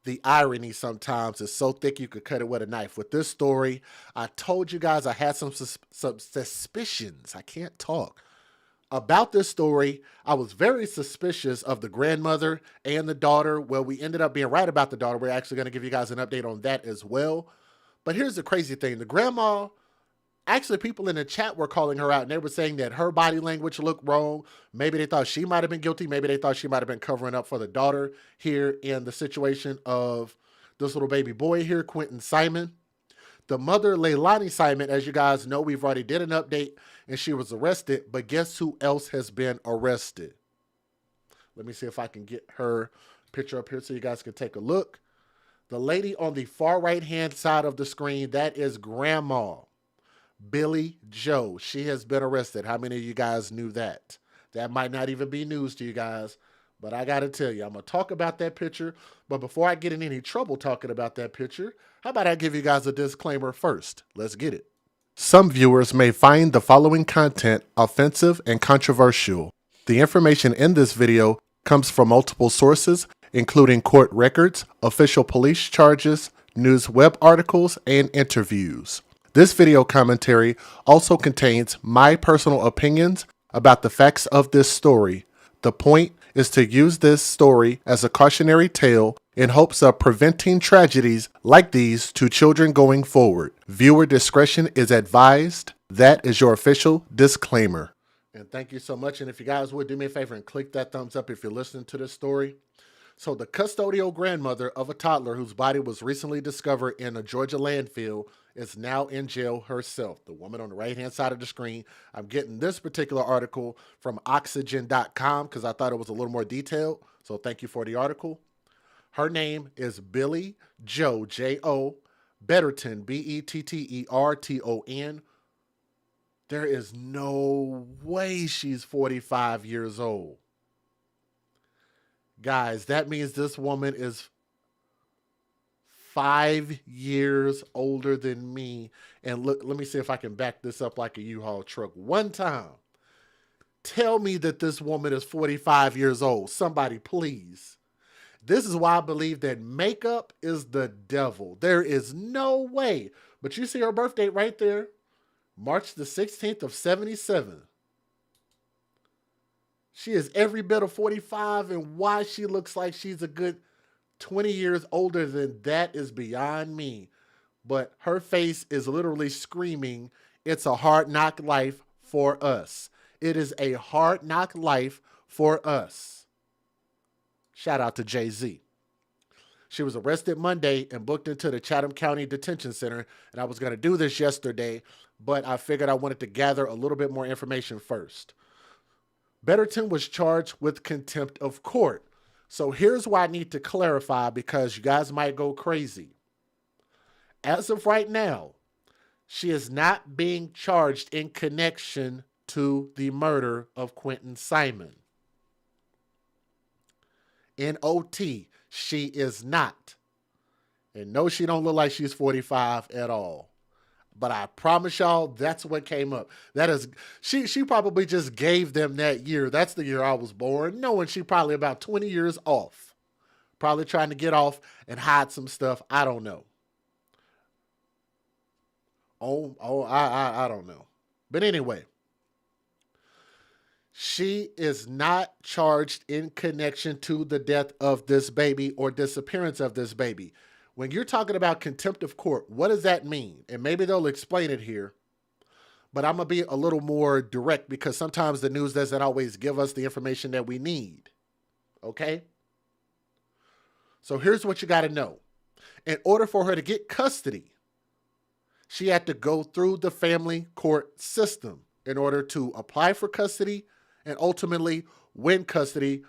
The irony sometimes is so thick you could cut it with a knife. With this story, I told you guys I had some suspicions. I can't talk about this story. I was very suspicious of the grandmother and the daughter. Well, we ended up being right about the daughter. We're actually going to give you guys an update on that as well. But here's the crazy thing. The grandma, actually, people in the chat were calling her out and they were saying that her body language looked wrong. Maybe they thought she might have been guilty. Maybe they thought she might have been covering up for the daughter here in the situation of this little baby boy here, Quinton Simon. The mother, Leilani Simon, as you guys know, we've already did an update and she was arrested. But guess who else has been arrested? Let me see if I can get her picture up here so you guys can take a look. The lady on the far right-hand side of the screen, that is Grandma Billy Joe. She has been arrested. How many of you guys knew that? That might not even be news to you guys, but I got to tell you, I'm going to talk about that picture. But before I get in any trouble talking about that picture, how about I give you guys a disclaimer first? Let's get it. Some viewers may find the following content offensive and controversial. The information in this video comes from multiple sources, including court records, official police charges, news web articles, and interviews. This video commentary also contains my personal opinions about the facts of this story. The point is to use this story as a cautionary tale in hopes of preventing tragedies like these to children going forward. Viewer discretion is advised. That is your official disclaimer. And thank you so much. And if you guys would do me a favor and click that thumbs up if you're listening to this story. So the custodial grandmother of a toddler whose body was recently discovered in a Georgia landfill is now in jail herself. The woman on the right-hand side of the screen. I'm getting this particular article from oxygen.com because I thought it was a little more detailed. So thank you for the article. Her name is Billy Joe, J-O, Betterton, Betterton. There is no way she's 45 years old. Guys, that means this woman is 5 years older than me. And look, let me see if I can back this up like a U-Haul truck one time. Tell me that this woman is 45 years old. Somebody, please. This is why I believe that makeup is the devil. There is no way. But you see her birth date right there. March the 16th of 77. She is every bit of 45, and why she looks like she's a good 20 years older than that is beyond me. But her face is literally screaming, it's a hard knock life for us. It is a hard knock life for us. Shout out to Jay-Z. She was arrested Monday and booked into the Chatham County Detention Center. And I was going to do this yesterday, but I figured I wanted to gather a little bit more information first. Betterton was charged with contempt of court. So here's why I need to clarify because you guys might go crazy. As of right now, she is not being charged in connection to the murder of Quinton Simon. N-O-T, she is not. And no, she don't look like she's 45 at all. But I promise y'all, that's what came up. That is, she probably just gave them that year. That's the year I was born, knowing she probably about 20 years off. Probably trying to get off and hide some stuff. I don't know. I don't know. But anyway, she is not charged in connection to the death of this baby or disappearance of this baby. When you're talking about contempt of court, what does that mean? And maybe they'll explain it here, but I'm going to be a little more direct because sometimes the news doesn't always give us the information that we need. Okay? So here's what you got to know. In order for her to get custody, she had to go through the family court system in order to apply for custody and ultimately win custody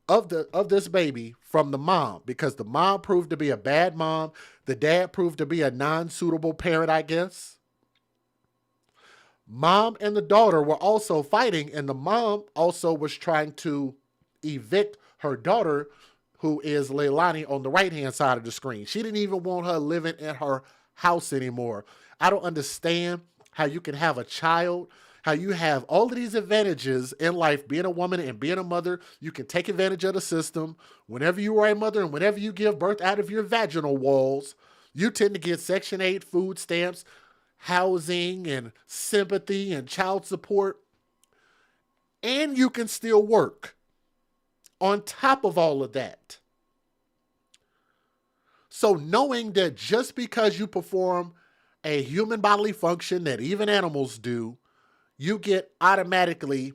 of this baby from the mom, because the mom proved to be a bad mom. The dad proved to be a non-suitable parent, I guess. Mom and the daughter were also fighting, and the mom also was trying to evict her daughter, who is Leilani on the right-hand side of the screen. She didn't even want her living in her house anymore. I don't understand how you can have a child How you have all of these advantages in life, being a woman and being a mother. You can take advantage of the system. Whenever you are a mother and whenever you give birth out of your vaginal walls, you tend to get Section 8 food stamps, housing and sympathy and child support. And you can still work on top of all of that. So knowing that just because you perform a human bodily function that even animals do, you get automatically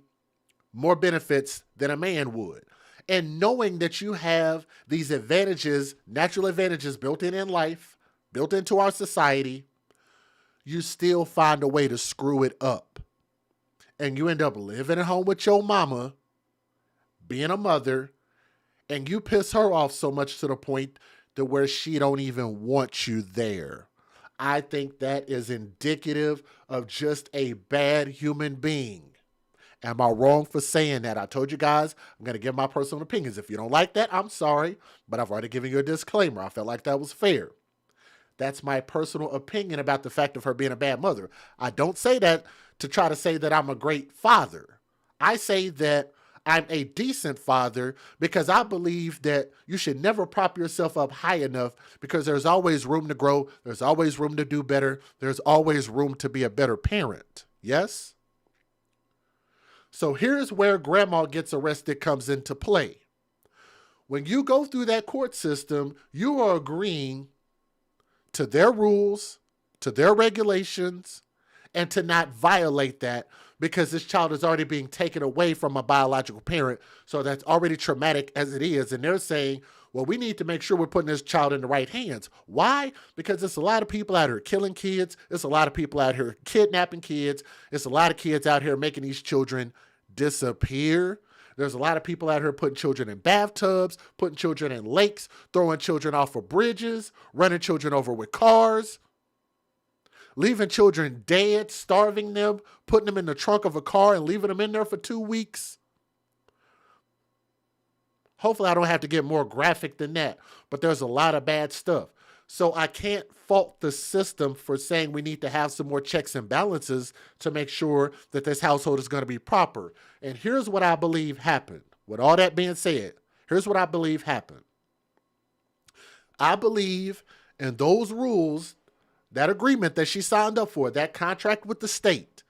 more benefits than a man would. And knowing that you have these advantages, natural advantages built in life, built into our society, you still find a way to screw it up. And you end up living at home with your mama, being a mother, and you piss her off so much to the point to where she don't even want you there. I think that is indicative of just a bad human being. Am I wrong for saying that? I told you guys I'm going to give my personal opinions. If you don't like that, I'm sorry, but I've already given you a disclaimer. I felt like that was fair. That's my personal opinion about the fact of her being a bad mother. I don't say that to try to say that I'm a great father. I say that I'm a decent father because I believe that you should never prop yourself up high enough because there's always room to grow. There's always room to do better. There's always room to be a better parent. Yes? So here's where grandma gets arrested comes into play. When you go through that court system, you are agreeing to their rules, to their regulations, and to not violate that because this child is already being taken away from a biological parent. So that's already traumatic as it is. And they're saying, well, we need to make sure we're putting this child in the right hands. Why? Because there's a lot of people out here killing kids. There's a lot of people out here kidnapping kids. There's a lot of kids out here making these children disappear. There's a lot of people out here putting children in bathtubs, putting children in lakes, throwing children off of bridges, running children over with cars, leaving children dead, starving them, putting them in the trunk of a car and leaving them in there for 2 weeks. Hopefully I don't have to get more graphic than that, but there's a lot of bad stuff. So I can't fault the system for saying we need to have some more checks and balances to make sure that this household is going to be proper. And here's what I believe happened. With all that being said, here's what I believe happened. I believe in those rules, that agreement that she signed up for, that contract with the state.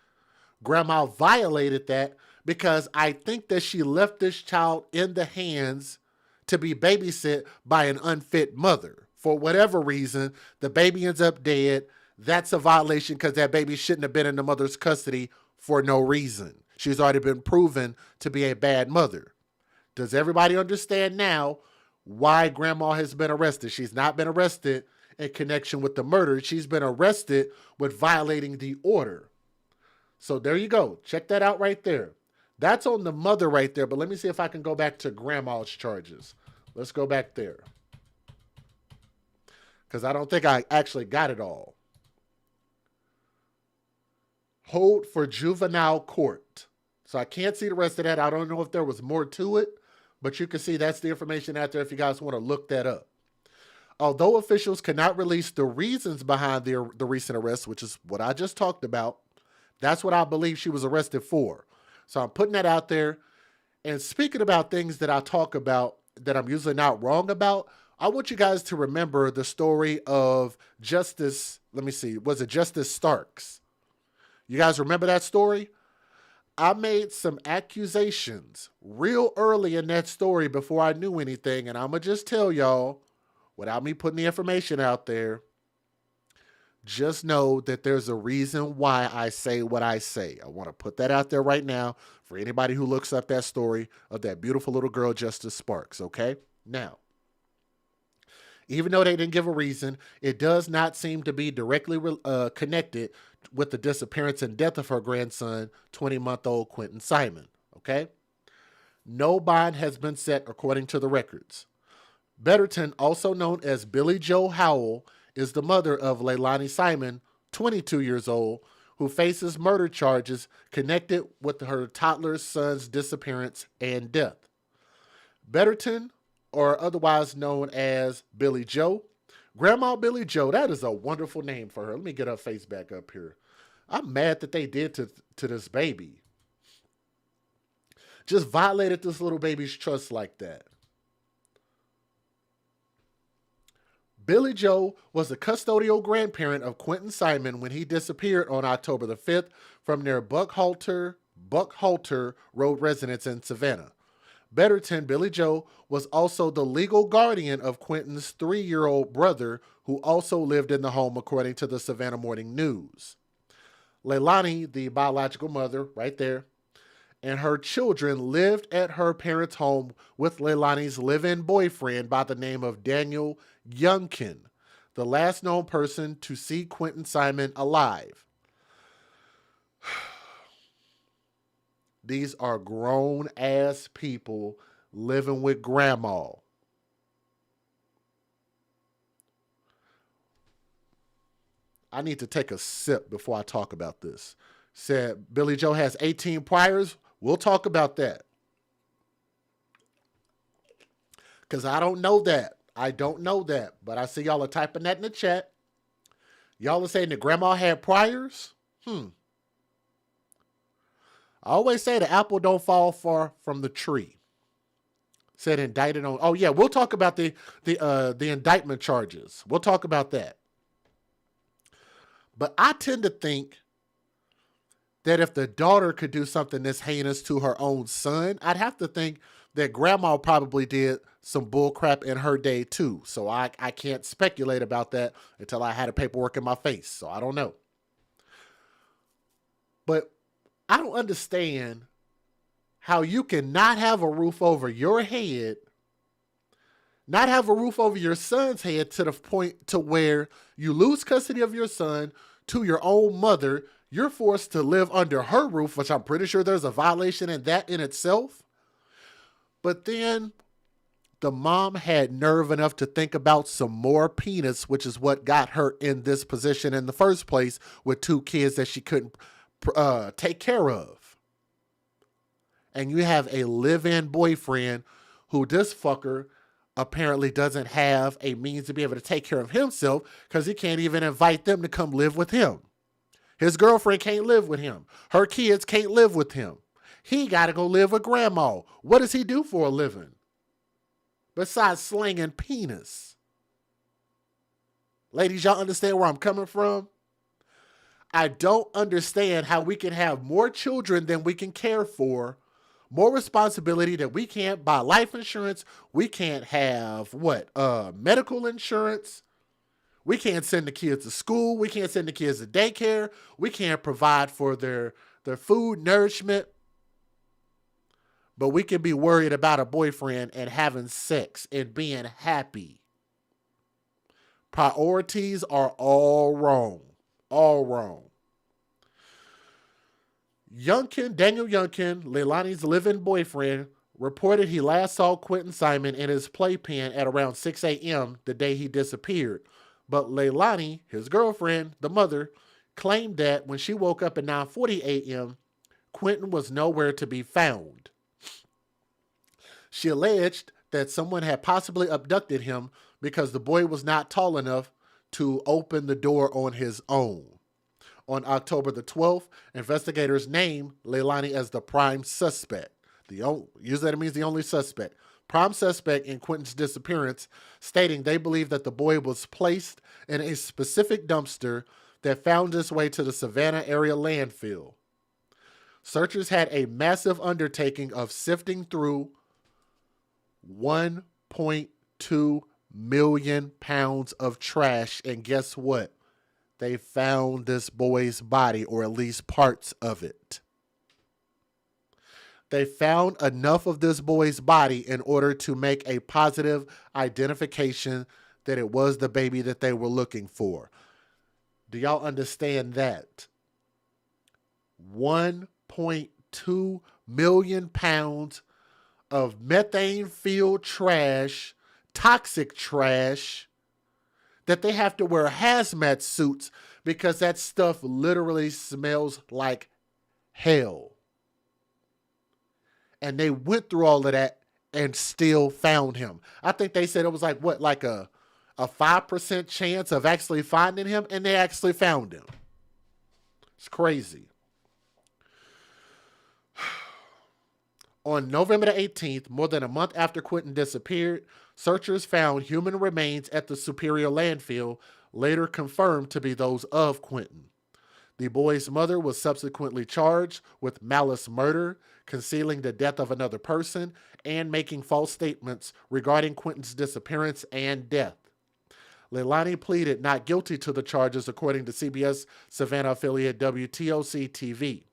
Grandma violated that because I think that she left this child in the hands to be babysit by an unfit mother. For whatever reason, the baby ends up dead. That's a violation because that baby shouldn't have been in the mother's custody for no reason. She's already been proven to be a bad mother. Does everybody understand now why grandma has been arrested? She's not been arrested in connection with the murder. She's been arrested with violating the order. So there you go. Check that out right there. That's on the mother right there. But let me see if I can go back to grandma's charges. Let's go back there, because I don't think I actually got it all. Hold for juvenile court. So I can't see the rest of that. I don't know if there was more to it, but you can see that's the information out there if you guys want to look that up. Although officials cannot release the reasons behind the recent arrest, which is what I just talked about, that's what I believe she was arrested for. So I'm putting that out there. And speaking about things that I talk about that I'm usually not wrong about, I want you guys to remember the story of Justice, was it Justice Starks? You guys remember that story? I made some accusations real early in that story before I knew anything, and I'm going to just tell y'all, without me putting the information out there, just know that there's a reason why I say what I say. I want to put that out there right now for anybody who looks up that story of that beautiful little girl, Justice Sparks, okay? Now, even though they didn't give a reason, it does not seem to be directly connected with the disappearance and death of her grandson, 20-month-old Quinton Simon, okay? No bond has been set according to the records. Betterton, also known as Billy Joe Howell, is the mother of Leilani Simon, 22 years old, who faces murder charges connected with her toddler son's disappearance and death. Betterton, or otherwise known as Billy Joe, Grandma Billy Joe, that is a wonderful name for her. Let me get her face back up here. I'm mad that they did to this baby. Just violated this little baby's trust like that. Billy Joe was the custodial grandparent of Quinton Simon when he disappeared on October the 5th from their Buckhalter Road residence in Savannah. Betterton, Billy Joe, was also the legal guardian of Quinton's 3-year-old brother, who also lived in the home, according to the Savannah Morning News. Leilani, the biological mother, right there, and her children lived at her parents' home with Leilani's live-in boyfriend by the name of Daniel Youngkin, the last known person to see Quinton Simon alive. These are grown-ass people living with grandma. I need to take a sip before I talk about this. Said Billy Joe has 18 priors. We'll talk about that. Because I don't know that. I don't know that. But I see y'all are typing that in the chat. Y'all are saying that grandma had priors? I always say the apple don't fall far from the tree. Said indicted on. Oh yeah, we'll talk about the indictment charges. We'll talk about that. But I tend to think that if the daughter could do something this heinous to her own son, I'd have to think that grandma probably did some bull crap in her day too. So I can't speculate about that until I had the paperwork in my face. So I don't know. But I don't understand how you can not have a roof over your head, not have a roof over your son's head to the point to where you lose custody of your son to your own mother. You're forced to live under her roof, which I'm pretty sure there's a violation in that in itself. But then the mom had nerve enough to think about some more penis, which is what got her in this position in the first place with 2 kids that she couldn't take care of. And you have a live-in boyfriend who this fucker apparently doesn't have a means to be able to take care of himself because he can't even invite them to come live with him. His girlfriend can't live with him. Her kids can't live with him. He got to go live with grandma. What does he do for a living? Besides slinging penis. Ladies, y'all understand where I'm coming from? I don't understand how we can have more children than we can care for, more responsibility that we can't buy life insurance. We can't have medical insurance. We can't send the kids to school. We can't send the kids to daycare. We can't provide for their food, nourishment. But we can be worried about a boyfriend and having sex and being happy. Priorities are all wrong. All wrong. Daniel Youngkin, Leilani's live-in boyfriend, reported he last saw Quinton Simon in his playpen at around 6 a.m. the day he disappeared. But Leilani, his girlfriend, the mother, claimed that when she woke up at 9:40 a.m., Quinton was nowhere to be found. She alleged that someone had possibly abducted him because the boy was not tall enough to open the door on his own. On October the 12th, investigators named Leilani as the prime suspect. Usually that means the only suspect. Prime suspect in Quinton's disappearance, stating they believe that the boy was placed in a specific dumpster that found its way to the Savannah area landfill. Searchers had a massive undertaking of sifting through 1.2 million pounds of trash, and guess what? They found this boy's body, or at least parts of it. They found enough of this boy's body in order to make a positive identification that it was the baby that they were looking for. Do y'all understand that? 1.2 million pounds of methane-filled trash, toxic trash, that they have to wear hazmat suits because that stuff literally smells like hell. And they went through all of that and still found him. I think they said it was like a 5% chance of actually finding him, and they actually found him. It's crazy. On November the 18th, more than a month after Quinton disappeared, searchers found human remains at the Superior landfill, later confirmed to be those of Quinton. The boy's mother was subsequently charged with malice murder, concealing the death of another person, and making false statements regarding Quinton's disappearance and death. Leilani pleaded not guilty to the charges, according to CBS Savannah affiliate WTOC TV.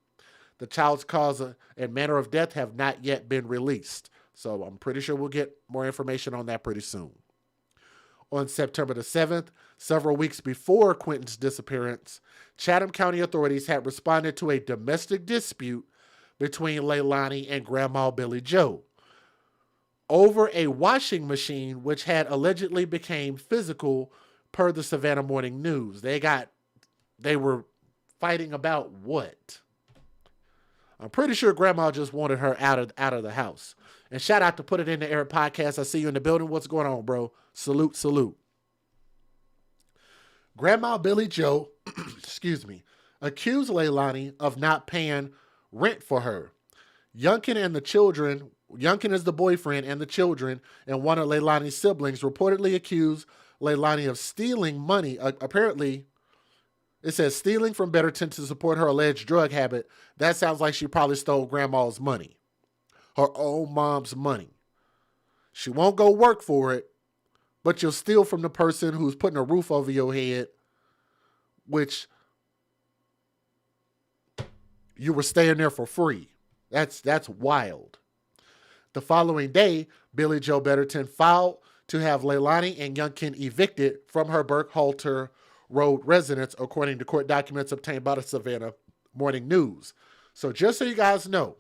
The child's cause and manner of death have not yet been released, so I'm pretty sure we'll get more information on that pretty soon. On September the 7th, several weeks before Quinton's disappearance, Chatham County authorities had responded to a domestic dispute between Leilani and Grandma Billy Joe over a washing machine which had allegedly become physical, per the Savannah Morning News. They were fighting about what? I'm pretty sure Grandma just wanted her out of the house. And shout out to Put It in the Air podcast. I see you in the building. What's going on, bro? Salute, salute. Grandma Billy Joe, accused Leilani of not paying rent for her. Youngkin is the boyfriend, and the children and one of Leilani's siblings reportedly accused Leilani of stealing money. Apparently, it says stealing from Betterton to support her alleged drug habit. That sounds like she probably stole Grandma's money, her own mom's money. She won't go work for it, but you'll steal from the person who's putting a roof over your head, which you were staying there for free. That's wild. The following day, Billy Joe Betterton filed to have Leilani and Youngkin evicted from her Burkhalter Road residence, according to court documents obtained by the Savannah Morning News. So just so you guys know,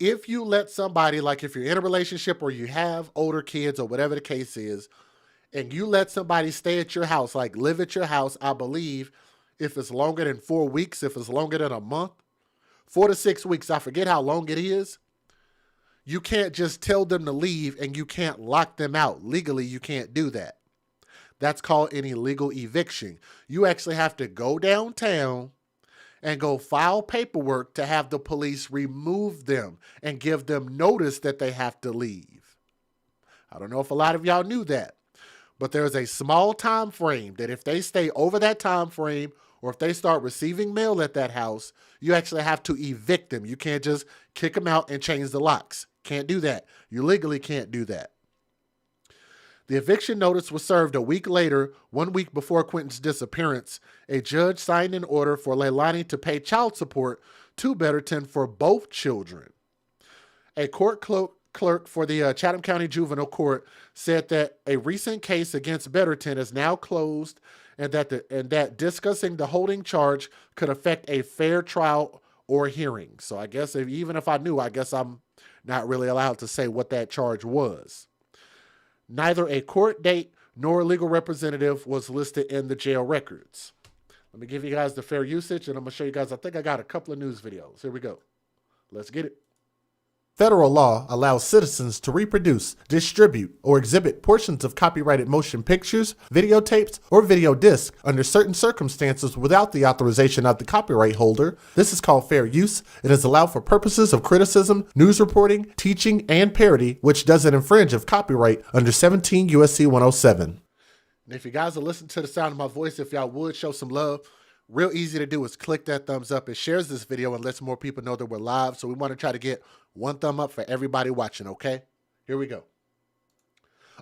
if you let somebody, like if you're in a relationship or you have older kids or whatever the case is, and you let somebody stay at your house, like live at your house, I believe, if it's longer than 4 weeks, if it's longer than a month, 4 to 6 weeks, I forget how long it is, you can't just tell them to leave and you can't lock them out. Legally, you can't do that. That's called an illegal eviction. You actually have to go downtown and go file paperwork to have the police remove them and give them notice that they have to leave. I don't know if a lot of y'all knew that, but there's a small time frame that if they stay over that time frame or if they start receiving mail at that house, you actually have to evict them. You can't just kick them out and change the locks. Can't do that. You legally can't do that. The eviction notice was served a week later, 1 week before Quinton's disappearance. A judge signed an order for Leilani to pay child support to Betterton for both children. A court clerk for the Chatham County Juvenile Court said that a recent case against Betterton is now closed and that discussing the holding charge could affect a fair trial or hearing. So I guess even if I knew, I guess I'm not really allowed to say what that charge was. Neither a court date nor a legal representative was listed in the jail records. Let me give you guys the fair usage, and I'm going to show you guys, I think I got a couple of news videos. Here we go. Let's get it. Federal law allows citizens to reproduce, distribute, or exhibit portions of copyrighted motion pictures, videotapes, or video discs under certain circumstances without the authorization of the copyright holder. This is called fair use. It is allowed for purposes of criticism, news reporting, teaching, and parody, which doesn't infringe of copyright under 17 U.S.C. 107. And if you guys are listening to the sound of my voice, if y'all would show some love, real easy to do is click that thumbs up. It shares this video and lets more people know that we're live. So we want to try to get one thumb up for everybody watching, okay? Here we go.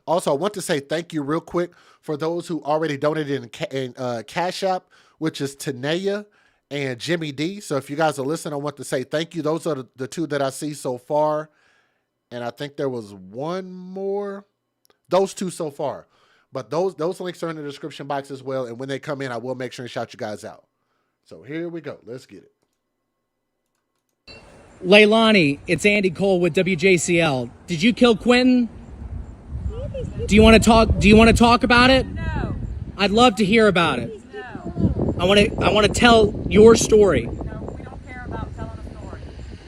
Also, I want to say thank you real quick for those who already donated in Cash App, which is Tanea and Jimmy D. So if you guys are listening, I want to say thank you. Those are the two that I see so far. And I think there was one more. Those two so far. But those links are in the description box as well. And when they come in, I will make sure and shout you guys out. So here we go. Let's get it. Leilani, it's Andy Cole with WJCL. Did you kill Quinton? Do you want to talk about it? No. I'd love to hear about it. No. I want to tell your story. No, we don't care about telling a story.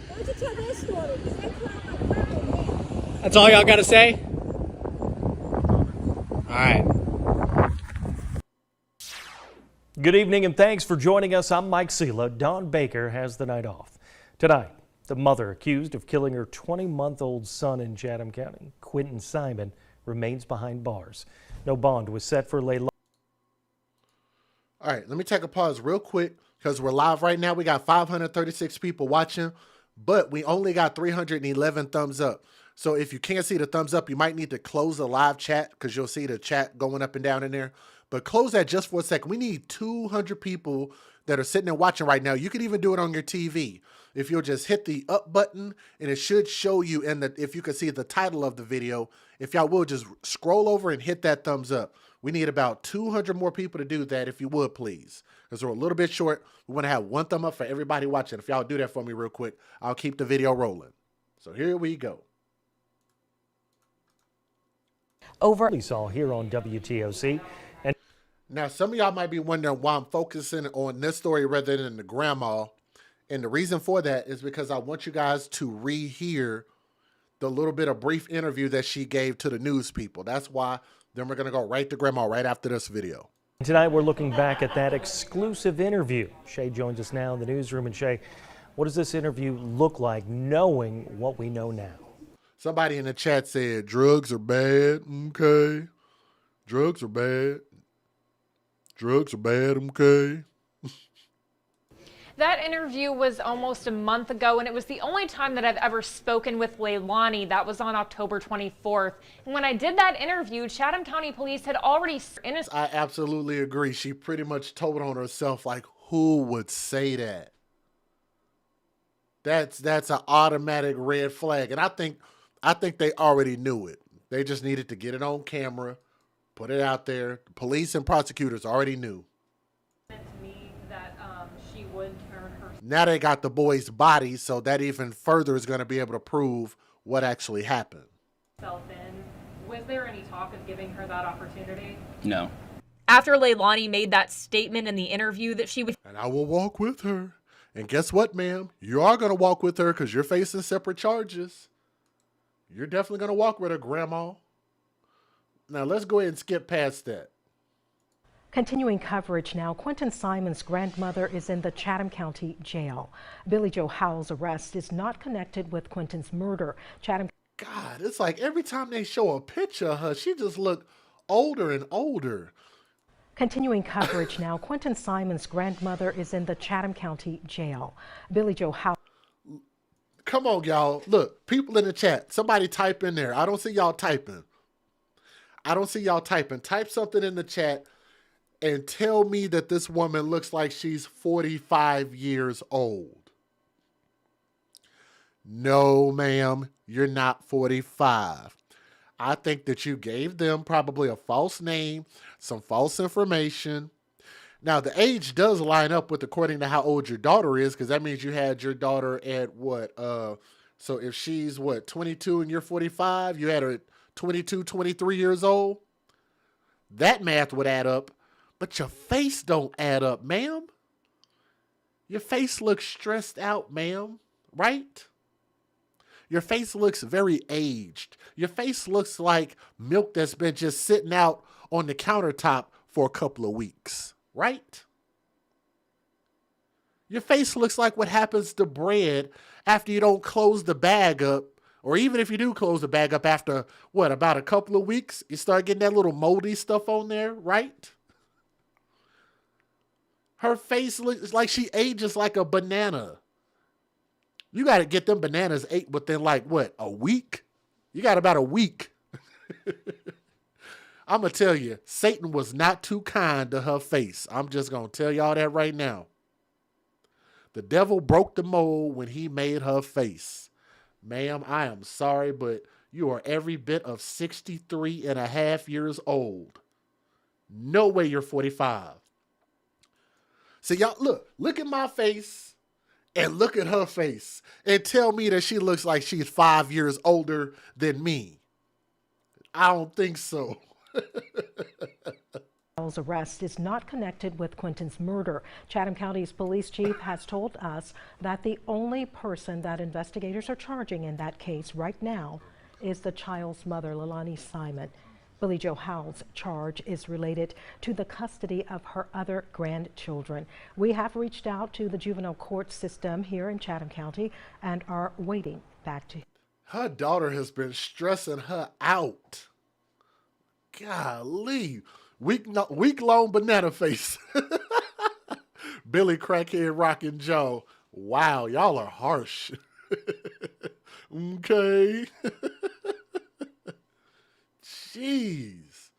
Why don't you tell their story? Because they climb up further. That's all y'all got to say? All right. Good evening and thanks for joining us. I'm Mike Sela. Don Baker has the night off. Tonight, The mother accused of killing her 20-month-old son in Chatham County, Quinton Simon, remains behind bars. No bond was set for Leilani. All right, let me take a pause real quick because we're live right now. We got 536 people watching, but we only got 311 thumbs up. So if you can't see the thumbs up, you might need to close the live chat because you'll see the chat going up and down in there. But close that just for a second. We need 200 people that are sitting and watching right now. You can even do it on your TV. If you'll just hit the up button, and it should show you in the, if you can see the title of the video, if y'all will just scroll over and hit that thumbs up. We need about 200 more people to do that, if you would, please. Because we're a little bit short. We want to have one thumb up for everybody watching. If y'all do that for me real quick, I'll keep the video rolling. So here we go. We saw here on WTOC. And now, some of y'all might be wondering why I'm focusing on this story rather than the grandma. And the reason for that is because I want you guys to rehear the little bit of brief interview that she gave to the news people. That's why. Then we're going to go right to grandma right after this video. Tonight, we're looking back at that exclusive interview. Shay joins us now in the newsroom. And Shay, what does this interview look like knowing what we know now? Somebody in the chat said, drugs are bad, okay. Drugs are bad. Drugs are bad, okay. That interview was almost a month ago, and it was the only time that I've ever spoken with Leilani. That was on October 24th. And when I did that interview, Chatham County Police had already... I absolutely agree. She pretty much told on herself, like, who would say that? That's an automatic red flag. And I think they already knew it. They just needed to get it on camera, put it out there. The police and prosecutors already knew. Now they got the boy's body, so that even further is going to be able to prove what actually happened. Was there any talk of giving her that opportunity? No. After Leilani made that statement in the interview that she would... And I will walk with her. And guess what, ma'am? You are going to walk with her because you're facing separate charges. You're definitely going to walk with her, Grandma. Now, let's go ahead and skip past that. Continuing coverage now, Quinton Simon's grandmother is in the Chatham County Jail. Billy Joe Howell's arrest is not connected with Quinton's murder. God, it's like every time they show a picture of her, she just look older and older. Continuing coverage now, Quinton Simon's grandmother is in the Chatham County Jail. Billy Joe Howell. Come on, y'all. Look, people in the chat, somebody type in there. I don't see y'all typing. Type something in the chat and tell me that this woman looks like she's 45 years old. No, ma'am, you're not 45. I think that you gave them probably a false name, some false information. Now, the age does line up with according to how old your daughter is, because that means you had your daughter at what? So if she's, 22 and you're 45, you had her at 22, 23 years old. That math would add up. But your face don't add up, ma'am. Your face looks stressed out, ma'am, right? Your face looks very aged. Your face looks like milk that's been just sitting out on the countertop for a couple of weeks, right? Your face looks like what happens to bread after you don't close the bag up, or even if you do close the bag up after, about a couple of weeks, you start getting that little moldy stuff on there, right? Her face looks like she ages like a banana. You got to get them bananas ate within a week? You got about a week. I'm going to tell you, Satan was not too kind to her face. I'm just going to tell y'all that right now. The devil broke the mold when he made her face. Ma'am, I am sorry, but you are every bit of 63 and a half years old. No way you're 45. So y'all, look at my face and look at her face and tell me that she looks like she's 5 years older than me. I don't think so. Howell's arrest is not connected with Quinton's murder. Chatham County's police chief has told us that the only person that investigators are charging in that case right now is the child's mother, Leilani Simon. Billy Joe Howell's charge is related to the custody of her other grandchildren. We have reached out to the juvenile court system here in Chatham County and are waiting back to. Her daughter has been stressing her out. Golly. Week long banana face. Billy Crackhead Rockin' Joe. Wow, y'all are harsh. Okay. Jeez.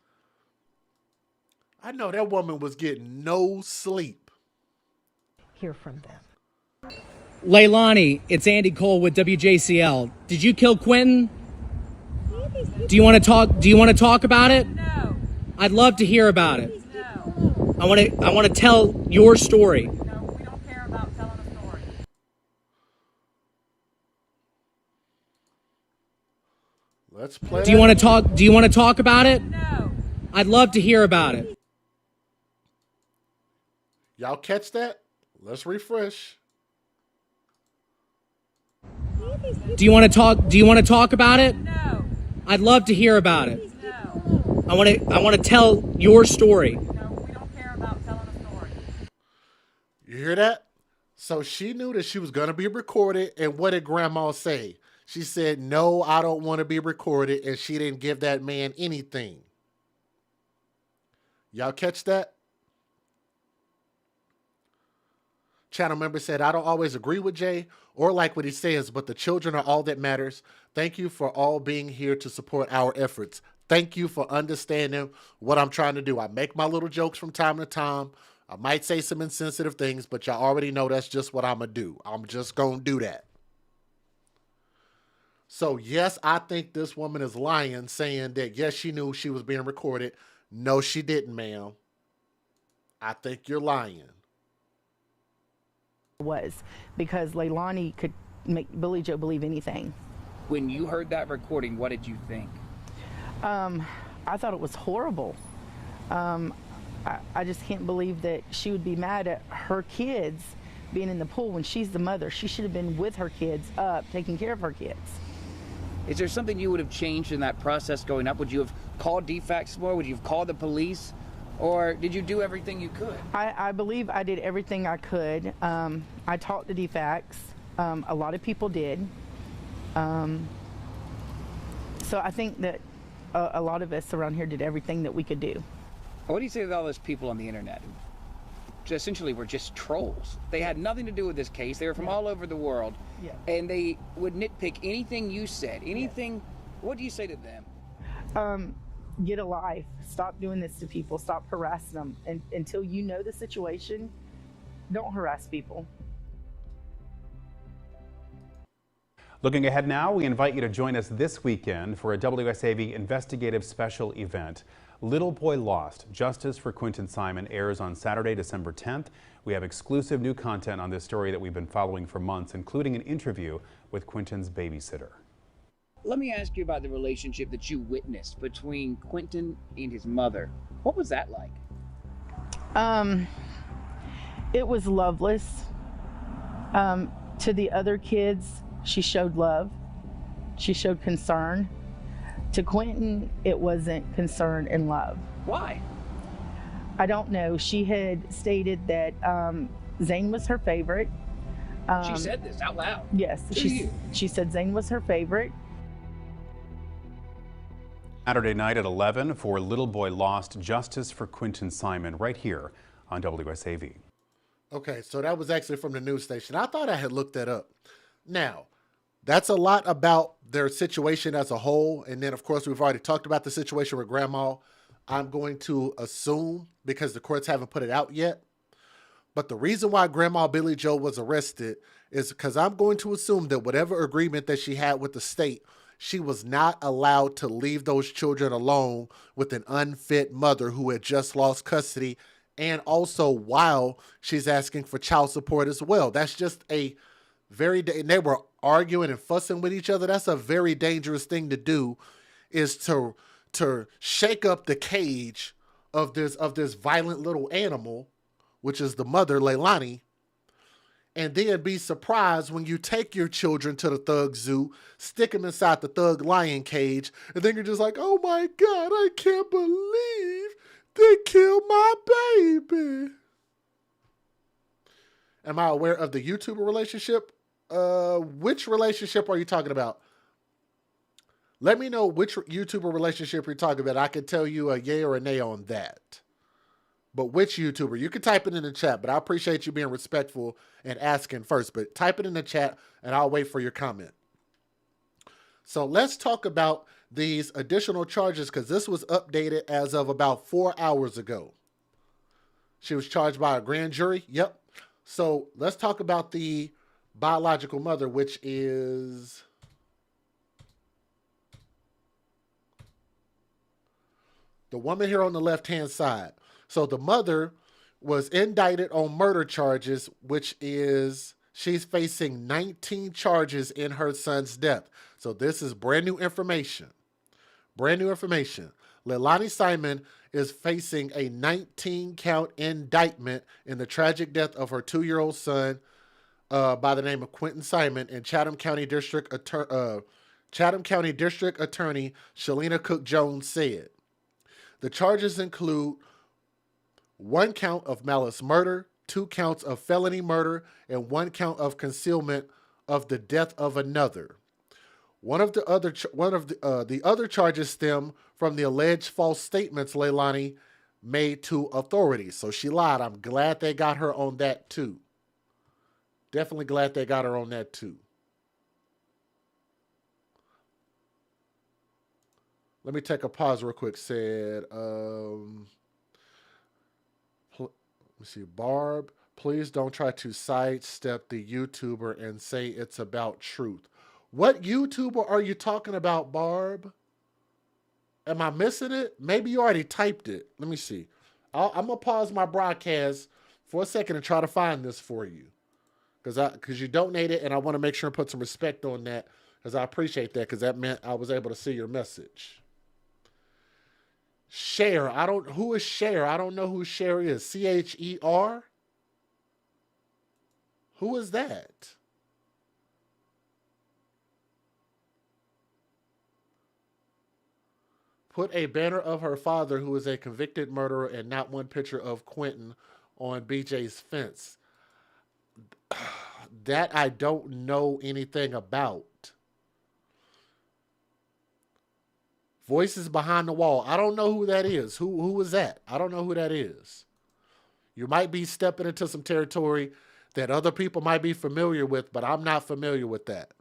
I know that woman was getting no sleep. Hear from them. Leilani, it's Andy Cole with WJCL. Did you kill Quinton? Do you want to talk about it? No. I'd love to hear about it. No. I want to tell your story. No, we don't care about telling a story. Let's play. Do you want to talk about it? No. I'd love to hear about it. Y'all catch that? Let's refresh. Do you want to talk about it? No. I'd love to hear about it. No. I want to tell your story. No, we don't care about telling a story. You hear that? So she knew that she was going to be recorded. And what did Grandma say? She said, no, I don't want to be recorded. And she didn't give that man anything. Y'all catch that? Channel member said, I don't always agree with Jay or like what he says, but the children are all that matters. Thank you for all being here to support our efforts. Thank you for understanding what I'm trying to do. I make my little jokes from time to time. I might say some insensitive things, but y'all already know that's just what I'm going to do. I'm just going to do that. So, yes, I think this woman is lying, saying that, yes, she knew she was being recorded. No, she didn't, ma'am. I think you're lying. Was because Leilani could make Billy Joe believe anything. When you heard that recording, what did you think? I thought it was horrible. I just can't believe that she would be mad at her kids being in the pool when she's the mother. She should have been with her kids up, taking care of her kids. Is there something you would have changed in that process going up? Would you have called DFACS more? Would you have called the police? Or did you do everything you could? I believe I did everything I could. I talked to DFACS. A lot of people did. So I think that a lot of us around here did everything that we could do. What do you say to all those people on the internet who essentially were just trolls? They had nothing to do with this case. They were from all over the world. Yeah. And they would nitpick anything you said, anything. What do you say to them? Get a life. Stop doing this to people. Stop harassing them. And until you know the situation, don't harass people. Looking ahead now, we invite you to join us this weekend for a WSAV investigative special event. Little Boy Lost, Justice for Quinton Simon airs on Saturday, December 10th. We have exclusive new content on this story that we've been following for months, including an interview with Quinton's babysitter. Let me ask you about the relationship that you witnessed between Quinton and his mother. What was that like? It was loveless. To the other kids, she showed love. She showed concern. To Quinton, it wasn't concern and love. Why? I don't know. She had stated that Zane was her favorite. She said this out loud. Yes, she said Zane was her favorite. Saturday night at 11 for Little Boy Lost, Justice for Quinton Simon, right here on WSAV. Okay, so that was actually from the news station. I thought I had looked that up. Now, that's a lot about their situation as a whole. And then, of course, we've already talked about the situation with Grandma. I'm going to assume, because the courts haven't put it out yet, but the reason why Grandma Billy Joe was arrested is because I'm going to assume that whatever agreement that she had with the state, she was not allowed to leave those children alone with an unfit mother who had just lost custody, and also while she's asking for child support as well. That's just a and they were arguing and fussing with each other. That's a very dangerous thing to do, is to shake up the cage of this violent little animal, which is the mother, Leilani, and then be surprised when you take your children to the thug zoo, stick them inside the thug lion cage, and then you're just like, oh my God, I can't believe they killed my baby. Am I aware of the YouTuber relationship? Which relationship are you talking about? Let me know which YouTuber relationship you're talking about. I can tell you a yay or a nay on that. But which YouTuber? You can type it in the chat, but I appreciate you being respectful and asking first. But type it in the chat, and I'll wait for your comment. So let's talk about these additional charges, because this was updated as of about 4 hours ago. She was charged by a grand jury. Yep. So let's talk about the biological mother, which is the woman here on the left-hand side. So the mother was indicted on murder charges, which is she's facing 19 charges in her son's death. So this is brand new information. Brand new information. Leilani Simon is facing a 19-count indictment in the tragic death of her 2-year-old son by the name of Quinton Simon, and Chatham County District Attorney Shalina Cook Jones said. The charges include 1 count of malice murder, 2 counts of felony murder, and 1 count of concealment of the death of another. The other charges stem from the alleged false statements Leilani made to authorities. So she lied. I'm glad they got her on that too. Definitely glad they got her on that too. Let me take a pause real quick. Said, let me see. Barb, please don't try to sidestep the YouTuber and say it's about truth. What YouTuber are you talking about, Barb? Am I missing it? Maybe you already typed it. Let me see. I'm going to pause my broadcast for a second and try to find this for you. Because you donated, and I want to make sure and put some respect on that, because I appreciate that, because that meant I was able to see your message. Cher. Who is Cher? I don't know who Cher is. CHER? Who is that? Put a banner of her father, who is a convicted murderer, and not one picture of Quinton on BJ's fence. That I don't know anything about. Voices Behind the Wall. I don't know who that is. Who is that? I don't know who that is. You might be stepping into some territory that other people might be familiar with, but I'm not familiar with that.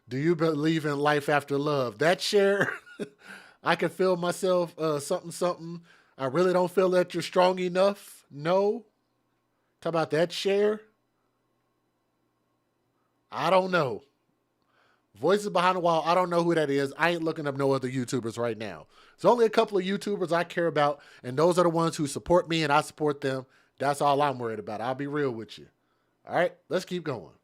Do you believe in life after love? That Cher, I can feel myself something. I really don't feel that you're strong enough. No. Talk about that Cher. I don't know. Voices Behind the Wall, I don't know who that is. I ain't looking up no other YouTubers right now. There's only a couple of YouTubers I care about, and those are the ones who support me and I support them. That's all I'm worried about. I'll be real with you. All right, let's keep going.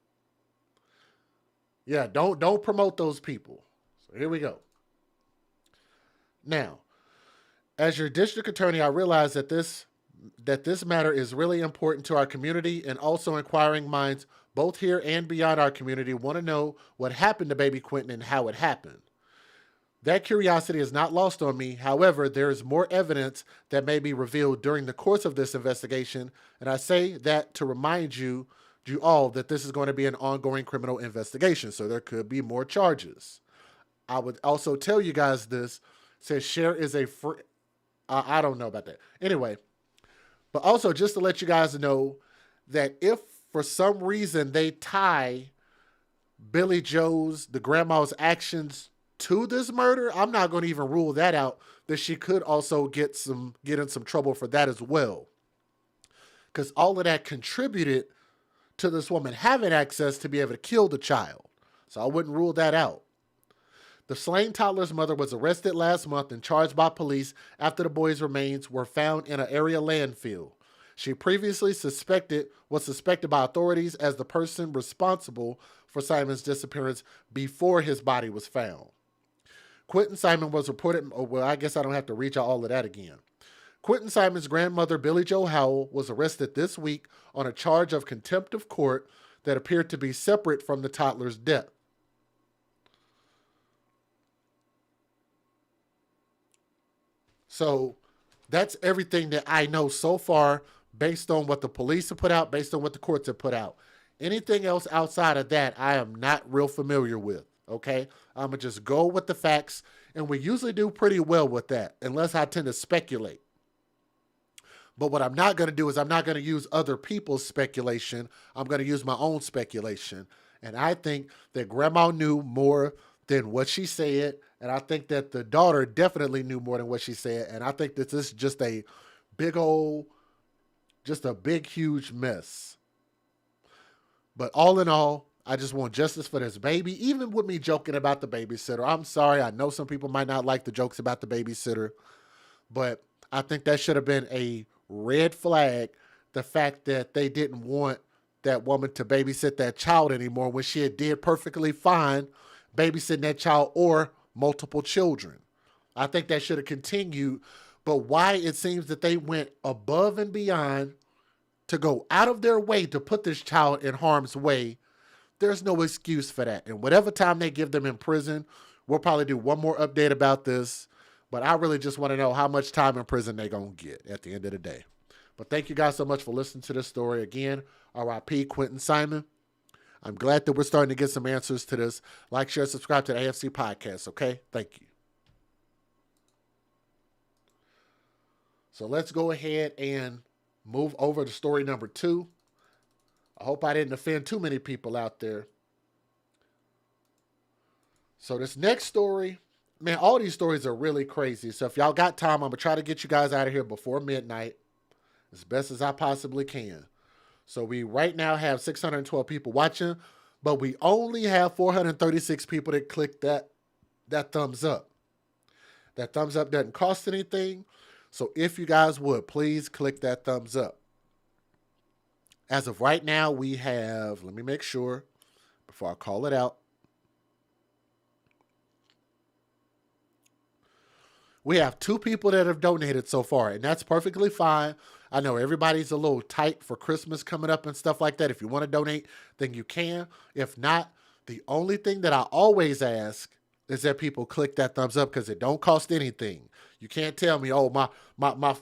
Yeah, don't promote those people. So here we go. Now, as your district attorney, I realize that this matter is really important to our community, and also inquiring minds both here and beyond our community want to know what happened to baby Quinton and how it happened. That curiosity is not lost on me. However, there is more evidence that may be revealed during the course of this investigation, and I say that to remind you all that this is going to be an ongoing criminal investigation, so there could be more charges. I would also tell you guys this, says Cher is a free... I don't know about that. Anyway, but also just to let you guys know that if for some reason they tie Billy Joe's, the grandma's actions to this murder, I'm not going to even rule that out, that she could also get in some trouble for that as well. Because all of that contributed to this woman having access to be able to kill the child. So I wouldn't rule that out. The slain toddler's mother was arrested last month and charged by police after the boy's remains were found in an area landfill. She previously was suspected by authorities as the person responsible for Simon's disappearance before his body was found. Quinton Simon was reported, well, I guess I don't have to read y'all all of that again. Quinton Simon's grandmother, Billie Joe Howell, was arrested this week on a charge of contempt of court that appeared to be separate from the toddler's death. So that's everything that I know so far based on what the police have put out, based on what the courts have put out. Anything else outside of that, I am not real familiar with, okay? I'm going to just go with the facts, and we usually do pretty well with that, unless I tend to speculate. But what I'm not going to do is I'm not going to use other people's speculation. I'm going to use my own speculation. And I think that Grandma knew more than what she said, and I think that the daughter definitely knew more than what she said, and I think that this is just a big huge mess. But all in all, I just want justice for this baby, even with me joking about the babysitter. I'm sorry. I know some people might not like the jokes about the babysitter, but I think that should have been a red flag, the fact that they didn't want that woman to babysit that child anymore when she did perfectly fine babysitting that child or multiple children. I think that should have continued, but why it seems that they went above and beyond to go out of their way to put this child in harm's way, there's no excuse for that. And whatever time they give them in prison, we'll probably do one more update about this, but I really just want to know how much time in prison they're going to get at the end of the day. But thank you guys so much for listening to this story. Again, R.I.P. Quinton Simon. I'm glad that we're starting to get some answers to this. Like, share, subscribe to the AFC podcast, okay? Thank you. So let's go ahead and move over to story number 2. I hope I didn't offend too many people out there. So this next story, man, all these stories are really crazy. So if y'all got time, I'm going to try to get you guys out of here before midnight as best as I possibly can. So we right now have 612 people watching, but we only have 436 people that clicked that thumbs up. That thumbs up doesn't cost anything. So if you guys would, please click that thumbs up. As of right now, we have, let me make sure before I call it out. We have 2 people that have donated so far, and that's perfectly fine. I know everybody's a little tight for Christmas coming up and stuff like that. If you want to donate, then you can. If not, the only thing that I always ask is that people click that thumbs up because it don't cost anything. You can't tell me, oh, my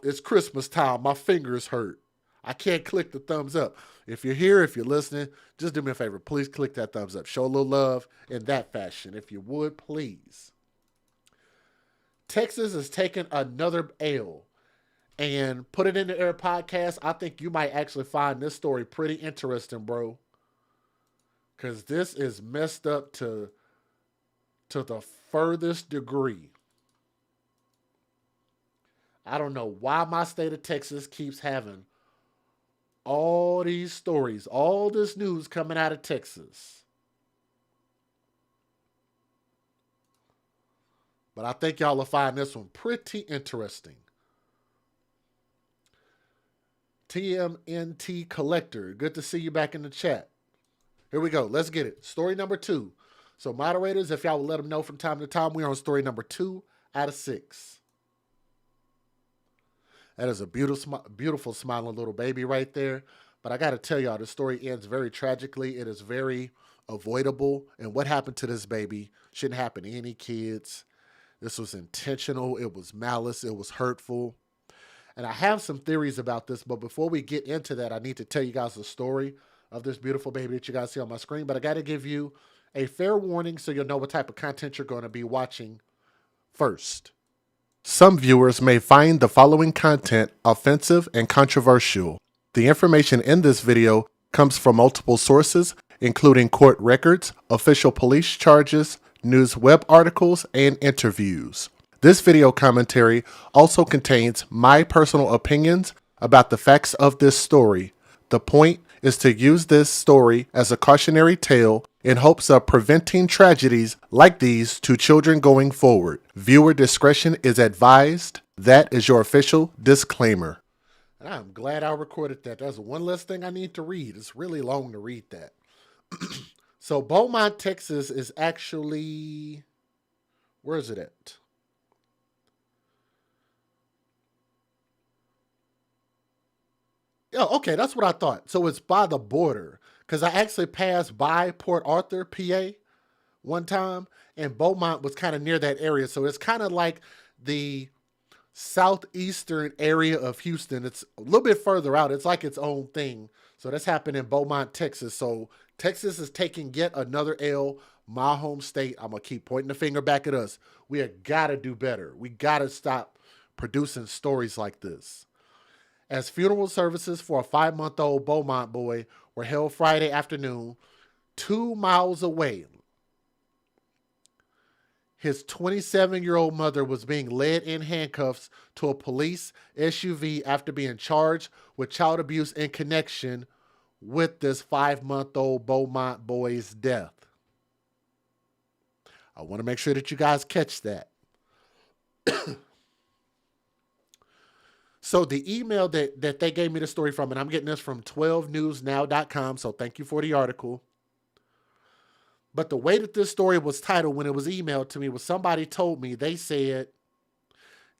it's Christmas time, my fingers hurt. I can't click the thumbs up. If you're here, if you're listening, just do me a favor. Please click that thumbs up. Show a little love in that fashion. If you would, please. Texas has taken another L. And Put It in the Air podcast, I think you might actually find this story pretty interesting, bro. Because this is messed up to the furthest degree. I don't know why my state of Texas keeps having all these stories, all this news coming out of Texas. But I think y'all will find this one pretty interesting. TMNT Collector, good to see you back in the chat. Here we go. Let's get it. Story number 2. So moderators, if y'all will let them know from time to time, we're on story number 2 out of 6. That is a beautiful smiling little baby right there. But I got to tell y'all, the story ends very tragically. It is very avoidable. And what happened to this baby shouldn't happen to any kids. This was intentional. It was malice. It was hurtful. And I have some theories about this, but before we get into that, I need to tell you guys the story of this beautiful baby that you guys see on my screen. But I got to give you a fair warning so you'll know what type of content you're going to be watching first. Some viewers may find the following content offensive and controversial. The information in this video comes from multiple sources, including court records, official police charges, news web articles, and interviews. This video commentary also contains my personal opinions about the facts of this story. The point is to use this story as a cautionary tale in hopes of preventing tragedies like these to children going forward. Viewer discretion is advised. That is your official disclaimer. And I'm glad I recorded that. That's one less thing I need to read. It's really long to read that. So Beaumont, Texas is actually, where is it at? Oh, okay, that's what I thought. So it's by the border. Because I actually passed by Port Arthur, PA one time, and Beaumont was kind of near that area. So it's kind of like the southeastern area of Houston. It's a little bit further out. It's like its own thing. So that's happened in Beaumont, Texas. So Texas is taking yet another L. My home state. I'm going to keep pointing the finger back at us. We have got to do better. We got to stop producing stories like this. As funeral services for a 5-month-old Beaumont boy were held Friday afternoon 2 miles away, his 27-year-old mother was being led in handcuffs to a police SUV after being charged with child abuse in connection with this 5-month-old Beaumont boy's death. I want to make sure that you guys catch that. So the email that they gave me the story from, and I'm getting this from 12newsnow.com, so thank you for the article. But the way that this story was titled when it was emailed to me was somebody told me, they said,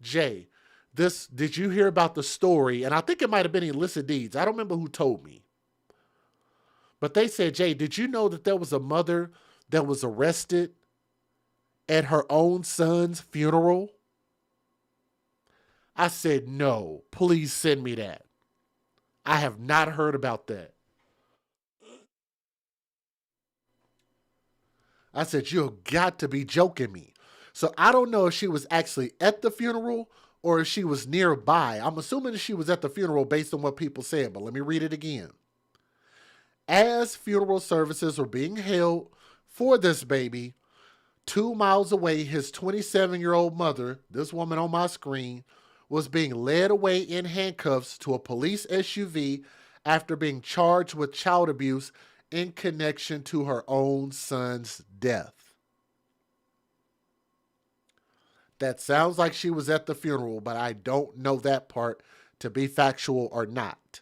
Jay, did you hear about the story? And I think it might have been illicit deeds. I don't remember who told me. But they said, Jay, did you know that there was a mother that was arrested at her own son's funeral? I said, no, please send me that. I have not heard about that. I said, you've got to be joking me. So I don't know if she was actually at the funeral or if she was nearby. I'm assuming she was at the funeral based on what people said, but let me read it again. As funeral services were being held for this baby, 2 miles away, his 27-year-old mother, this woman on my screen, was being led away in handcuffs to a police SUV after being charged with child abuse in connection to her own son's death. That sounds like she was at the funeral, but I don't know that part to be factual or not.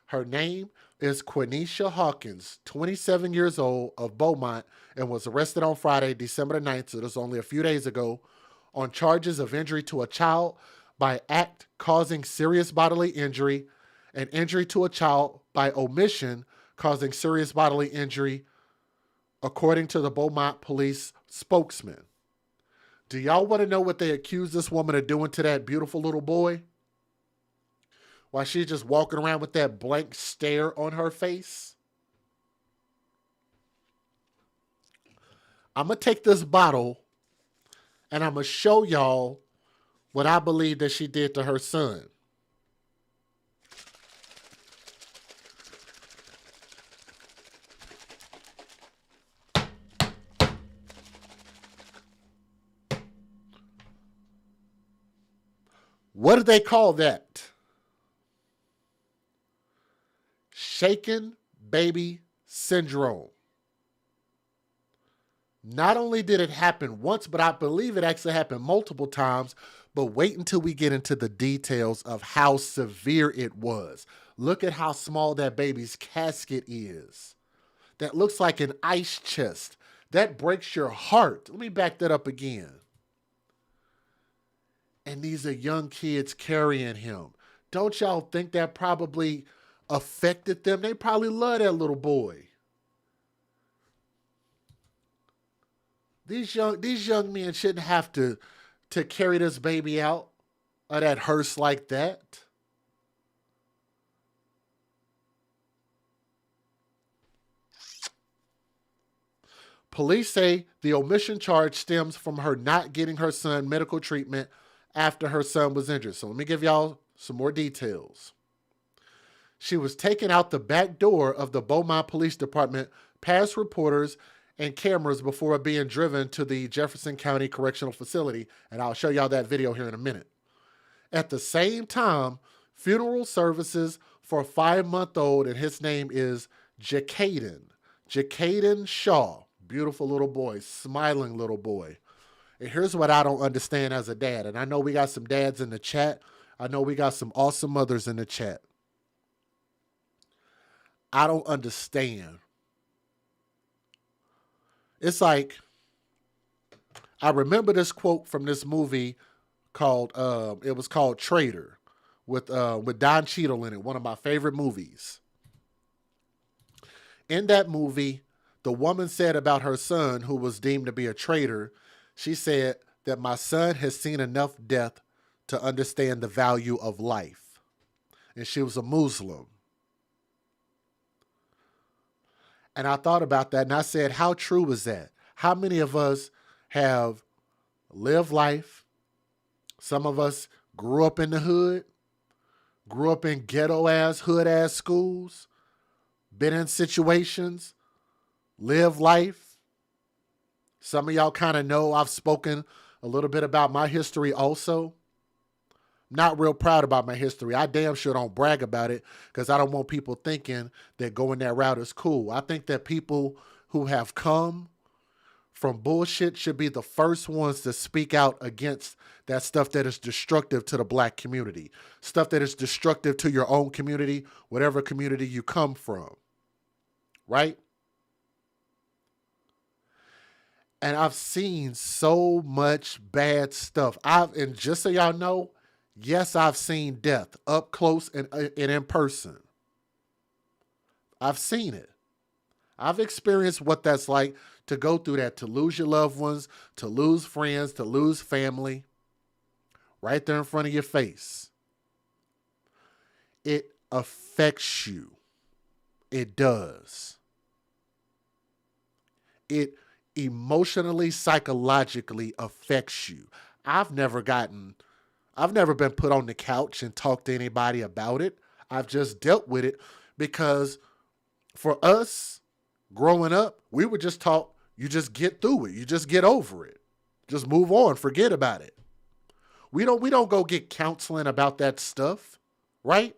Her name is Quenisha Hawkins, 27 years old, of Beaumont, and was arrested on Friday, December 9th, so this was only a few days ago, on charges of injury to a child by act causing serious bodily injury and injury to a child by omission causing serious bodily injury, according to the Beaumont police spokesman. Do y'all want to know what they accused this woman of doing to that beautiful little boy? While she's just walking around with that blank stare on her face? I'm going to take this bottle and I'm going to show y'all what I believe that she did to her son. What do they call that? Shaken baby syndrome. Not only did it happen once, but I believe it actually happened multiple times. But wait until we get into the details of how severe it was. Look at how small that baby's casket is. That looks like an ice chest. That breaks your heart. Let me back that up again. And these are young kids carrying him. Don't y'all think that probably affected them? They probably love that little boy. These young men shouldn't have to carry this baby out of that hearse like that. Police say the omission charge stems from her not getting her son medical treatment after her son was injured. So let me give y'all some more details. She was taken out the back door of the Beaumont Police Department past reporters and cameras before being driven to the Jefferson County Correctional Facility. And I'll show y'all that video here in a minute. At the same time, funeral services for a 5-month-old, and his name is Jacaden Shaw. Beautiful little boy, smiling little boy. And here's what I don't understand as a dad. And I know we got some dads in the chat. I know we got some awesome mothers in the chat. I don't understand. It's like, I remember this quote from this movie called, it was called Traitor, with Don Cheadle in it, one of my favorite movies. In that movie, the woman said about her son, who was deemed to be a traitor, she said that my son has seen enough death to understand the value of life. And she was a Muslim. And I thought about that and I said, how true is that? How many of us have lived life? Some of us grew up in the hood, grew up in ghetto-ass, hood-ass schools, been in situations, lived life. Some of y'all kind of know I've spoken a little bit about my history also. Not real proud about my history. I damn sure don't brag about it because I don't want people thinking that going that route is cool. I think that people who have come from bullshit should be the first ones to speak out against that stuff that is destructive to the black community. Stuff that is destructive to your own community, whatever community you come from. Right? And I've seen so much bad stuff. And just so y'all know, yes, I've seen death up close and in person. I've seen it. I've experienced what that's like to go through that, to lose your loved ones, to lose friends, to lose family, right there in front of your face. It affects you. It does. It emotionally, psychologically affects you. I've never been put on the couch and talked to anybody about it. I've just dealt with it because for us growing up, we were just taught, you just get through it. You just get over it. Just move on. Forget about it. We don't go get counseling about that stuff, right?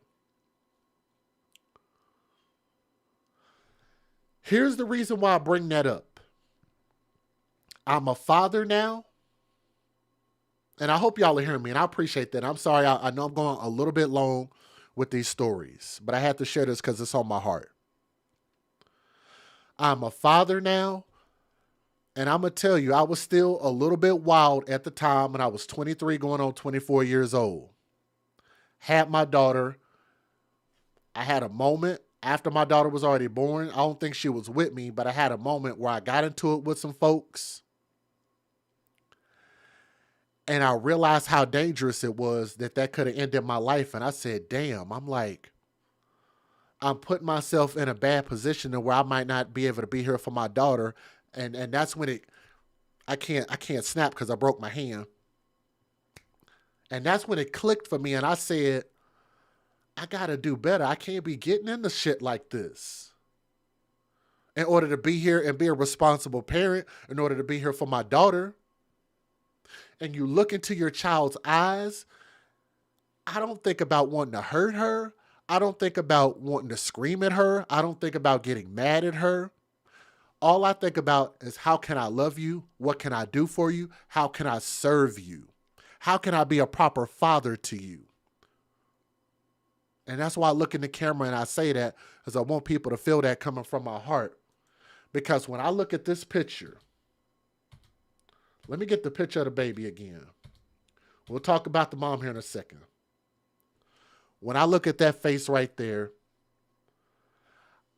Here's the reason why I bring that up. I'm a father now. And I hope y'all are hearing me, and I appreciate that. I'm sorry, I know I'm going a little bit long with these stories, but I had to share this because it's on my heart. I'm a father now, and I'm going to tell you, I was still a little bit wild at the time when I was 23 going on 24 years old. Had my daughter. I had a moment after my daughter was already born. I don't think she was with me, but I had a moment where I got into it with some folks. And I realized how dangerous it was that could have ended my life. And I said, damn, I'm putting myself in a bad position to where I might not be able to be here for my daughter. And that's when I can't snap because I broke my hand. And that's when it clicked for me. And I said, I got to do better. I can't be getting into shit like this. In order to be here and be a responsible parent, in order to be here for my daughter. And you look into your child's eyes, I don't think about wanting to hurt her. I don't think about wanting to scream at her. I don't think about getting mad at her. All I think about is how can I love you? What can I do for you? How can I serve you? How can I be a proper father to you? And that's why I look in the camera and I say that because I want people to feel that coming from my heart. Because when I look at this picture, let me get the picture of the baby again. We'll talk about the mom here in a second. When I look at that face right there,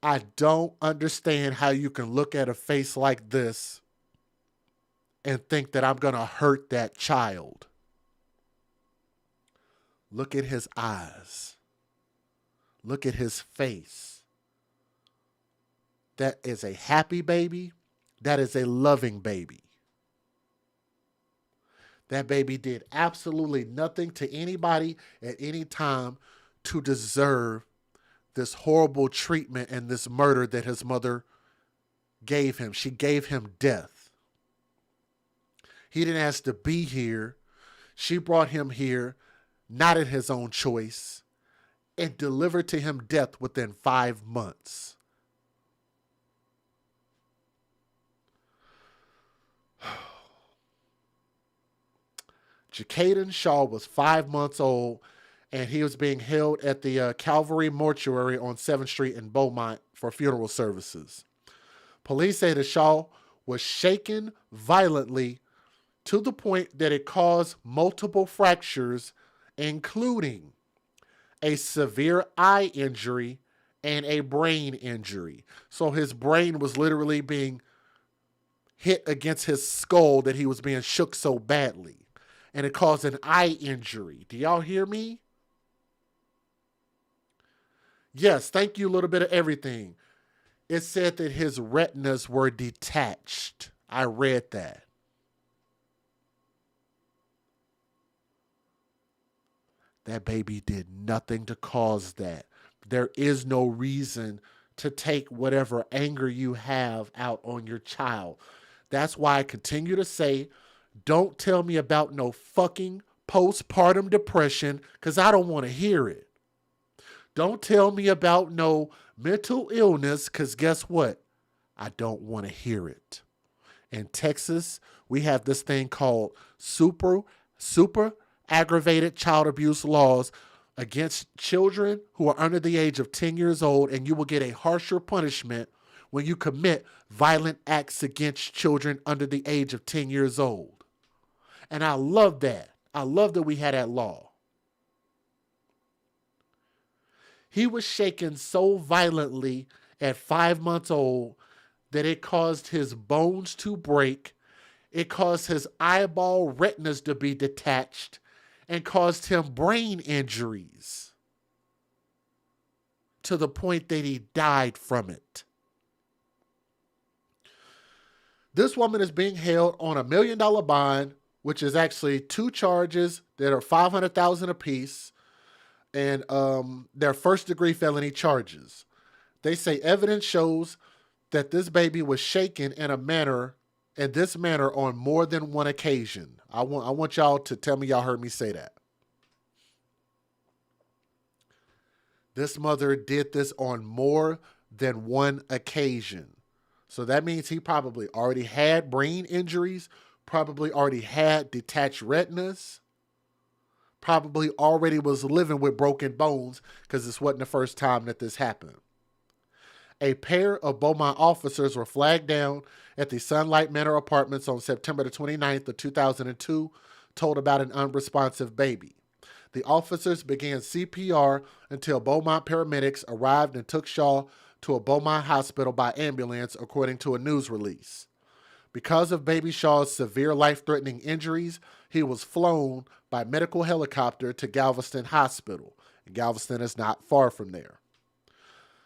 I don't understand how you can look at a face like this and think that I'm going to hurt that child. Look at his eyes. Look at his face. That is a happy baby. That is a loving baby. That baby did absolutely nothing to anybody at any time to deserve this horrible treatment and this murder that his mother gave him. She gave him death. He didn't ask to be here. She brought him here, not at his own choice, and delivered to him death within 5 months. Jacaden Shaw was 5 months old, and he was being held at the Calvary Mortuary on 7th Street in Beaumont for funeral services. Police say that Shaw was shaken violently to the point that it caused multiple fractures, including a severe eye injury, and a brain injury. So his brain was literally being hit against his skull that he was being shook so badly. And it caused an eye injury. Do y'all hear me? Yes, thank you, a little bit of everything. It said that his retinas were detached. I read that. That baby did nothing to cause that. There is no reason to take whatever anger you have out on your child. That's why I continue to say, don't tell me about no fucking postpartum depression, because I don't want to hear it. Don't tell me about no mental illness, because guess what? I don't want to hear it. In Texas, we have this thing called super aggravated child abuse laws against children who are under the age of 10 years old, and you will get a harsher punishment when you commit violent acts against children under the age of 10 years old. And I love that. I love that we had that law. He was shaken so violently at 5 months old that it caused his bones to break. It caused his eyeball retinas to be detached and caused him brain injuries to the point that he died from it. This woman is being held on $1 million bond, which is actually 2 charges that are $500,000 apiece, and they're first-degree felony charges. They say evidence shows that this baby was shaken in this manner on more than one occasion. I want y'all to tell me y'all heard me say that. This mother did this on more than one occasion. So that means he probably already had brain injuries, probably already had detached retinas, probably already was living with broken bones, because this wasn't the first time that this happened. A pair of Beaumont officers were flagged down at the Sunlight Manor Apartments on September the 29th of 2002, told about an unresponsive baby. The officers began CPR until Beaumont paramedics arrived and took Shaw to a Beaumont hospital by ambulance, according to a news release. Because of baby Shaw's severe life-threatening injuries, he was flown by medical helicopter to Galveston Hospital. And Galveston is not far from there.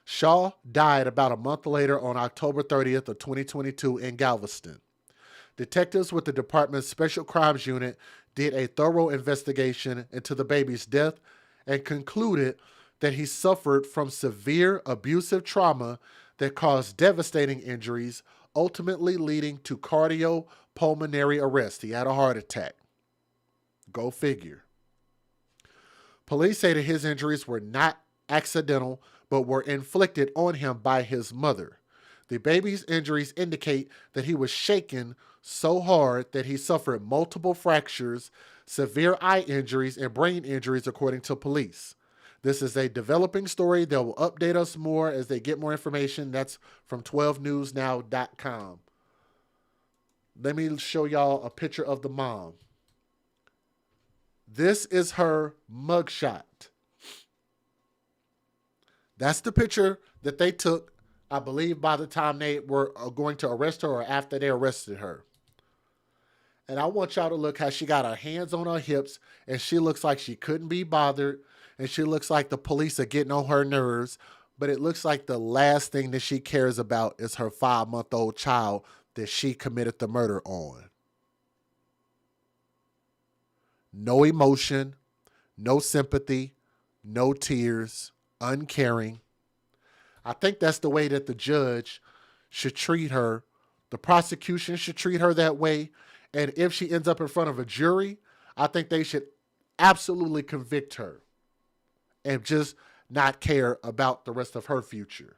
Shaw died about a month later on October 30th of 2022 in Galveston. Detectives with the department's Special Crimes Unit did a thorough investigation into the baby's death and concluded that he suffered from severe abusive trauma that caused devastating injuries, ultimately leading to cardiopulmonary arrest. He had a heart attack. Go figure. Police say that his injuries were not accidental, but were inflicted on him by his mother. The baby's injuries indicate that he was shaken so hard that he suffered multiple fractures, severe eye injuries, and brain injuries, according to police. This is a developing story. They will update us more as they get more information. That's from 12newsnow.com. Let me show y'all a picture of the mom. This is her mugshot. That's the picture that they took, I believe, by the time they were going to arrest her or after they arrested her. And I want y'all to look how she got her hands on her hips, and she looks like she couldn't be bothered, and she looks like the police are getting on her nerves, but it looks like the last thing that she cares about is her 5-month-old child that she committed the murder on. No emotion, no sympathy, no tears, uncaring. I think that's the way that the judge should treat her. The prosecution should treat her that way. And if she ends up in front of a jury, I think they should absolutely convict her and just not care about the rest of her future.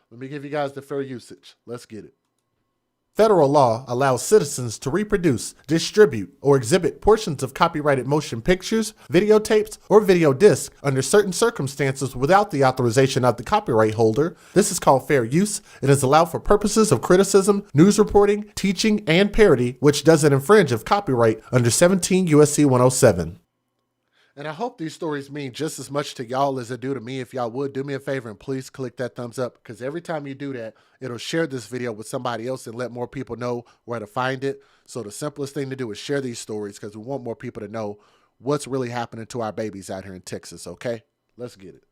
Let me give you guys the fair usage. Let's get it. Federal law allows citizens to reproduce, distribute, or exhibit portions of copyrighted motion pictures, videotapes, or video discs under certain circumstances without the authorization of the copyright holder. This is called fair use. It is allowed for purposes of criticism, news reporting, teaching, and parody, which doesn't infringe of copyright under 17 U.S.C. 107. And I hope these stories mean just as much to y'all as they do to me. If y'all would do me a favor and please click that thumbs up, because every time you do that, it'll share this video with somebody else and let more people know where to find it. So the simplest thing to do is share these stories, because we want more people to know what's really happening to our babies out here in Texas, okay? Let's get it.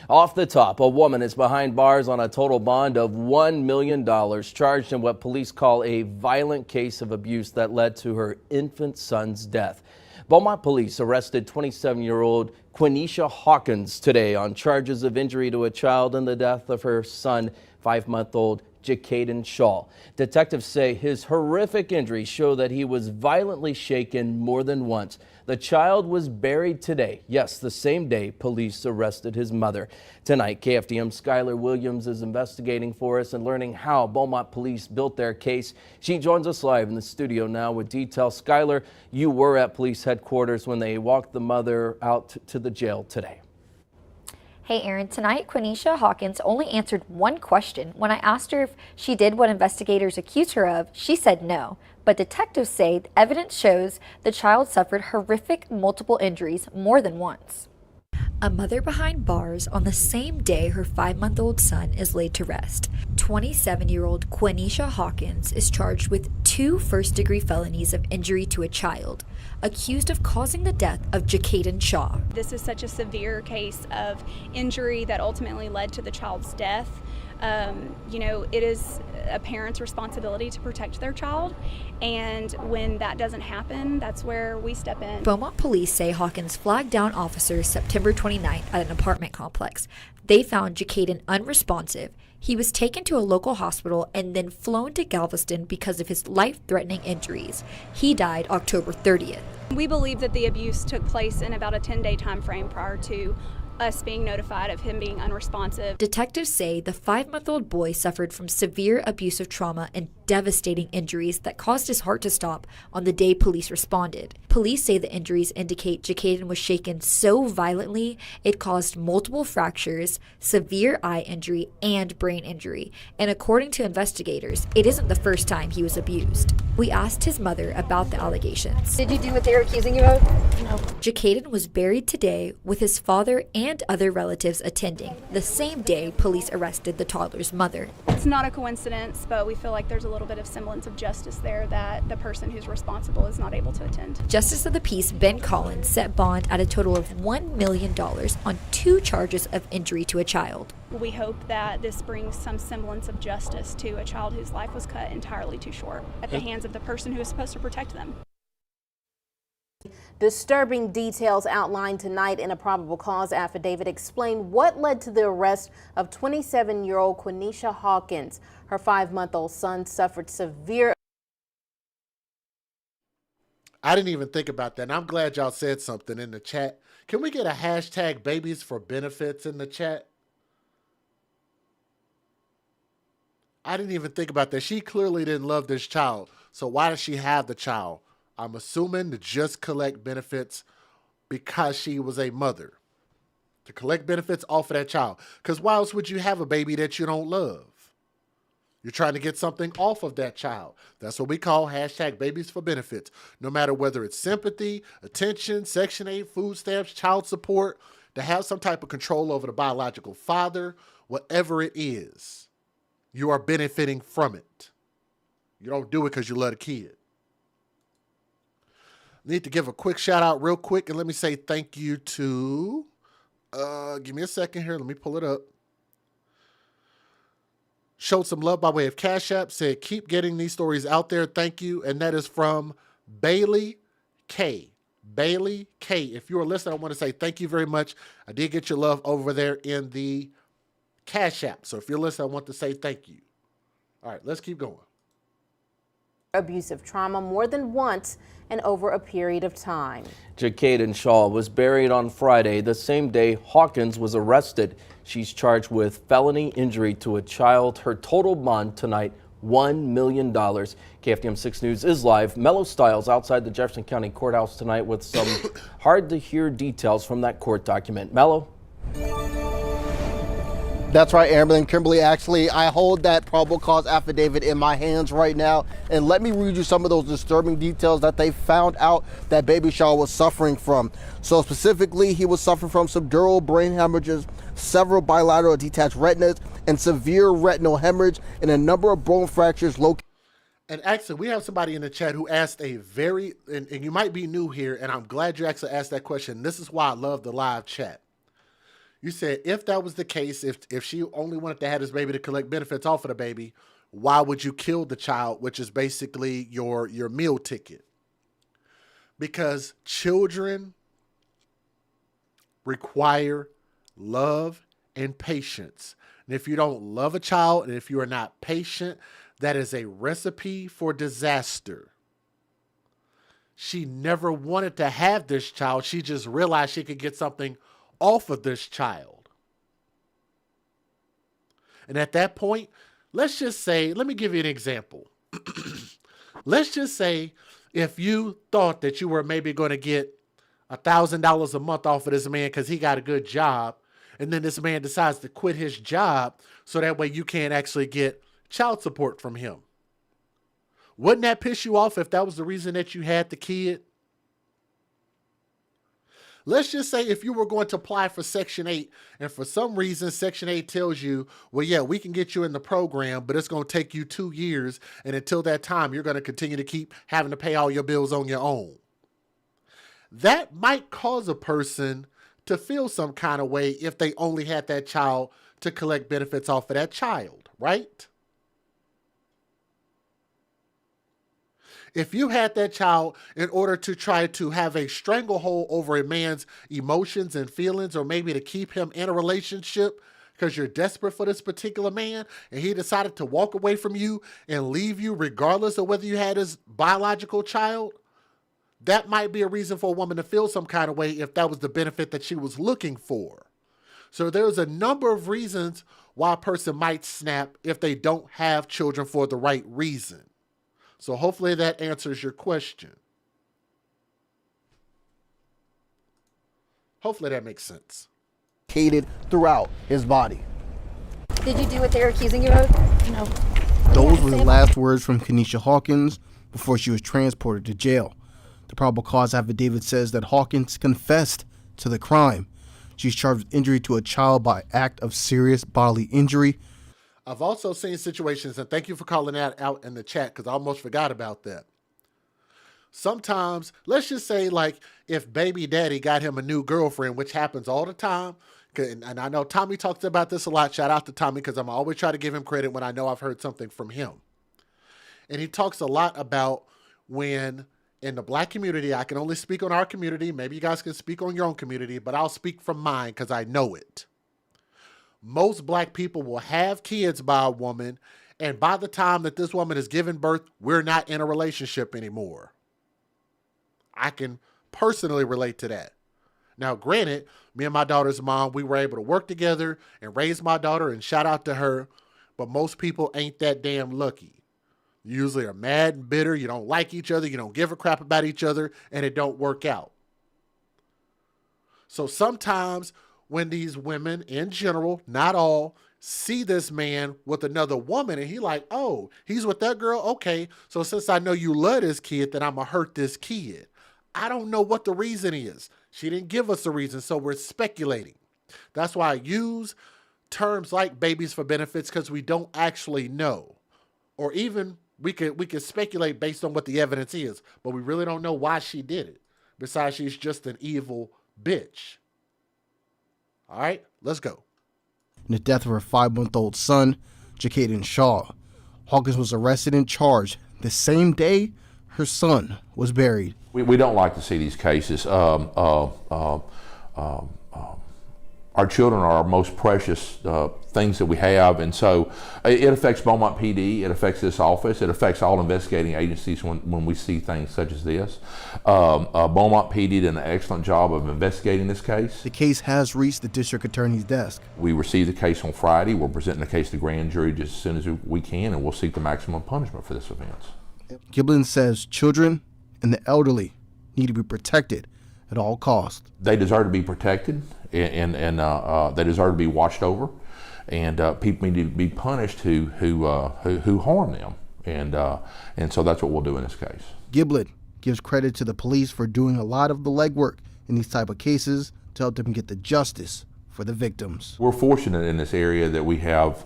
Off the top, a woman is behind bars on a total bond of $1 million, charged in what police call a violent case of abuse that led to her infant son's death. Beaumont police arrested 27-year-old Quenisha Hawkins today on charges of injury to a child and the death of her son, 5-month-old Jacaden Shaw. Detectives say his horrific injuries show that he was violently shaken more than once. The child was buried today. Yes, the same day police arrested his mother. Tonight, KFDM's Skylar Williams is investigating for us and learning how Beaumont police built their case. She joins us live in the studio now with details. Skylar, you were at police headquarters when they walked the mother out to the jail today. Hey Aaron, tonight Quenisha Hawkins only answered one question. When I asked her if she did what investigators accused her of, she said no. But detectives say the evidence shows the child suffered horrific multiple injuries more than once. A mother behind bars on the same day her 5-month-old son is laid to rest. 27-year-old Quenisha Hawkins is charged with 2 first-degree felonies of injury to a child, accused of causing the death of Jacaden Shaw. This is such a severe case of injury that ultimately led to the child's death. It is a parent's responsibility to protect their child, and when that doesn't happen, that's where we step in. Beaumont police say Hawkins flagged down officers September 29th at an apartment complex. They found Jacaden unresponsive. He was taken to a local hospital and then flown to Galveston because of his life-threatening injuries. He died October 30th. We believe that the abuse took place in about a 10-day time frame prior to us being notified of him being unresponsive. Detectives say the 5-month-old boy suffered from severe abusive trauma and devastating injuries that caused his heart to stop on the day police responded. Police say the injuries indicate Jacaden was shaken so violently it caused multiple fractures, severe eye injury, and brain injury. And according to investigators, it isn't the first time he was abused. We asked his mother about the allegations. Did you do what they were accusing you of? No. Jacaden was buried today with his father and other relatives attending, the same day police arrested the toddler's mother. It's not a coincidence, but we feel like there's a little bit of semblance of justice there, that the person who's responsible is not able to attend. Justice of the Peace Ben Collins set bond at a total of $1 million on 2 charges of injury to a child. We hope that this brings some semblance of justice to a child whose life was cut entirely too short at the hands of the person who is supposed to protect them. Disturbing details outlined tonight in a probable cause affidavit explain what led to the arrest of 27-year-old Quenisha Hawkins. Her 5-month-old son suffered severe. I didn't even think about that, and I'm glad y'all said something in the chat. Can we get a hashtag babies for benefits in the chat? I didn't even think about that. She clearly didn't love this child. So why does she have the child? I'm assuming to just collect benefits because she was a mother. To collect benefits off of that child. Because why else would you have a baby that you don't love? You're trying to get something off of that child. That's what we call hashtag babies for benefits. No matter whether it's sympathy, attention, Section 8, food stamps, child support, to have some type of control over the biological father, whatever it is, you are benefiting from it. You don't do it because you love the kid. Need to give a quick shout out real quick, and let me say thank you to, give me a second here. Let me pull it up. Showed some love by way of Cash App, said, keep getting these stories out there. Thank you. And that is from Bailey K. Bailey K. If you're a listener, I want to say thank you very much. I did get your love over there in the Cash App. So if you're listening, I want to say thank you. All right, let's keep going. Abusive trauma more than once and over a period of time. Jacaden Shaw was buried on Friday, the same day Hawkins was arrested. She's charged with felony injury to a child. Her total bond tonight, $1 million. KFDM 6 News is live. Mellow Styles outside the Jefferson County Courthouse tonight with some hard to hear details from that court document. Mellow? That's right, Amberlyn. Kimberly, actually, I hold that probable cause affidavit in my hands right now. And let me read you some of those disturbing details that they found out that Baby Shaw was suffering from. So specifically, he was suffering from subdural brain hemorrhages, several bilateral detached retinas, and severe retinal hemorrhage, and a number of bone fractures located. And actually, we have somebody in the chat who asked a very, and you might be new here, and I'm glad you actually asked that question. This is why I love the live chat. You said, if that was the case, if she only wanted to have this baby to collect benefits off of the baby, why would you kill the child, which is basically your meal ticket? Because children require love and patience. And if you don't love a child, and if you are not patient, that is a recipe for disaster. She never wanted to have this child. She just realized she could get something off of this child. And at that point, let's just say, let me give you an example. Let's just say if you thought that you were maybe going to get $1,000 a month off of this man because he got a good job, and then this man decides to quit his job so that way you can't actually get child support from him. Wouldn't that piss you off if that was the reason that you had the kid? Let's just say if you were going to apply for Section 8 and for some reason Section 8 tells you, well, yeah, we can get you in the program, but it's going to take you 2 years. And until that time, you're going to continue to keep having to pay all your bills on your own. That might cause a person to feel some kind of way if they only had that child to collect benefits off of that child, right? If you had that child in order to try to have a stranglehold over a man's emotions and feelings, or maybe to keep him in a relationship because you're desperate for this particular man, and he decided to walk away from you and leave you regardless of whether you had his biological child, that might be a reason for a woman to feel some kind of way if that was the benefit that she was looking for. So there's a number of reasons why a person might snap if they don't have children for the right reason. So hopefully that answers your question. Hopefully that makes sense. Throughout his body. Did you do what they're accusing you of? No. Those were the last words from Quinishia Hawkins before she was transported to jail. The probable cause affidavit says that Hawkins confessed to the crime. She's charged with injury to a child by act of serious bodily injury. I've also seen situations, and thank you for calling that out in the chat because I almost forgot about that. Sometimes, let's just say like if baby daddy got him a new girlfriend, which happens all the time, and I know Tommy talks about this a lot. Shout out to Tommy because I'm always trying to give him credit when I know I've heard something from him. And he talks a lot about when in the black community, I can only speak on our community. Maybe you guys can speak on your own community, but I'll speak from mine because I know it. Most black people will have kids by a woman, and by the time that this woman is giving birth, we're not in a relationship anymore. I can personally relate to that. Now, granted, me and my daughter's mom, we were able to work together and raise my daughter, and shout out to her, but most people ain't that damn lucky. You usually are mad and bitter, you don't like each other, you don't give a crap about each other, and it don't work out. So sometimes when these women in general, not all, see this man with another woman and he like, oh, he's with that girl? Okay, so since I know you love this kid, then I'm going to hurt this kid. I don't know what the reason is. She didn't give us a reason, so we're speculating. That's why I use terms like babies for benefits because we don't actually know. Or even we could speculate based on what the evidence is, but we really don't know why she did it. Besides, she's just an evil bitch. All right, let's go. In the death of her 5-month-old son, Jacaden Shaw. Hawkins was arrested and charged the same day her son was buried. We don't like to see these cases. Our children are our most precious things that we have, and so it affects Beaumont PD, it affects this office, it affects all investigating agencies when we see things such as this. Beaumont PD did an excellent job of investigating this case. The case has reached the district attorney's desk. We received the case on Friday. We're presenting the case to the grand jury just as soon as we can, and we'll seek the maximum punishment for this offense. Giblin says children and the elderly need to be protected at all costs. They deserve to be protected, and they deserve to be watched over. and people need to be punished who harm them, and so that's what we'll do in this case. Giblin gives credit to the police for doing a lot of the legwork in these type of cases to help them get the justice for the victims. We're fortunate in this area that we have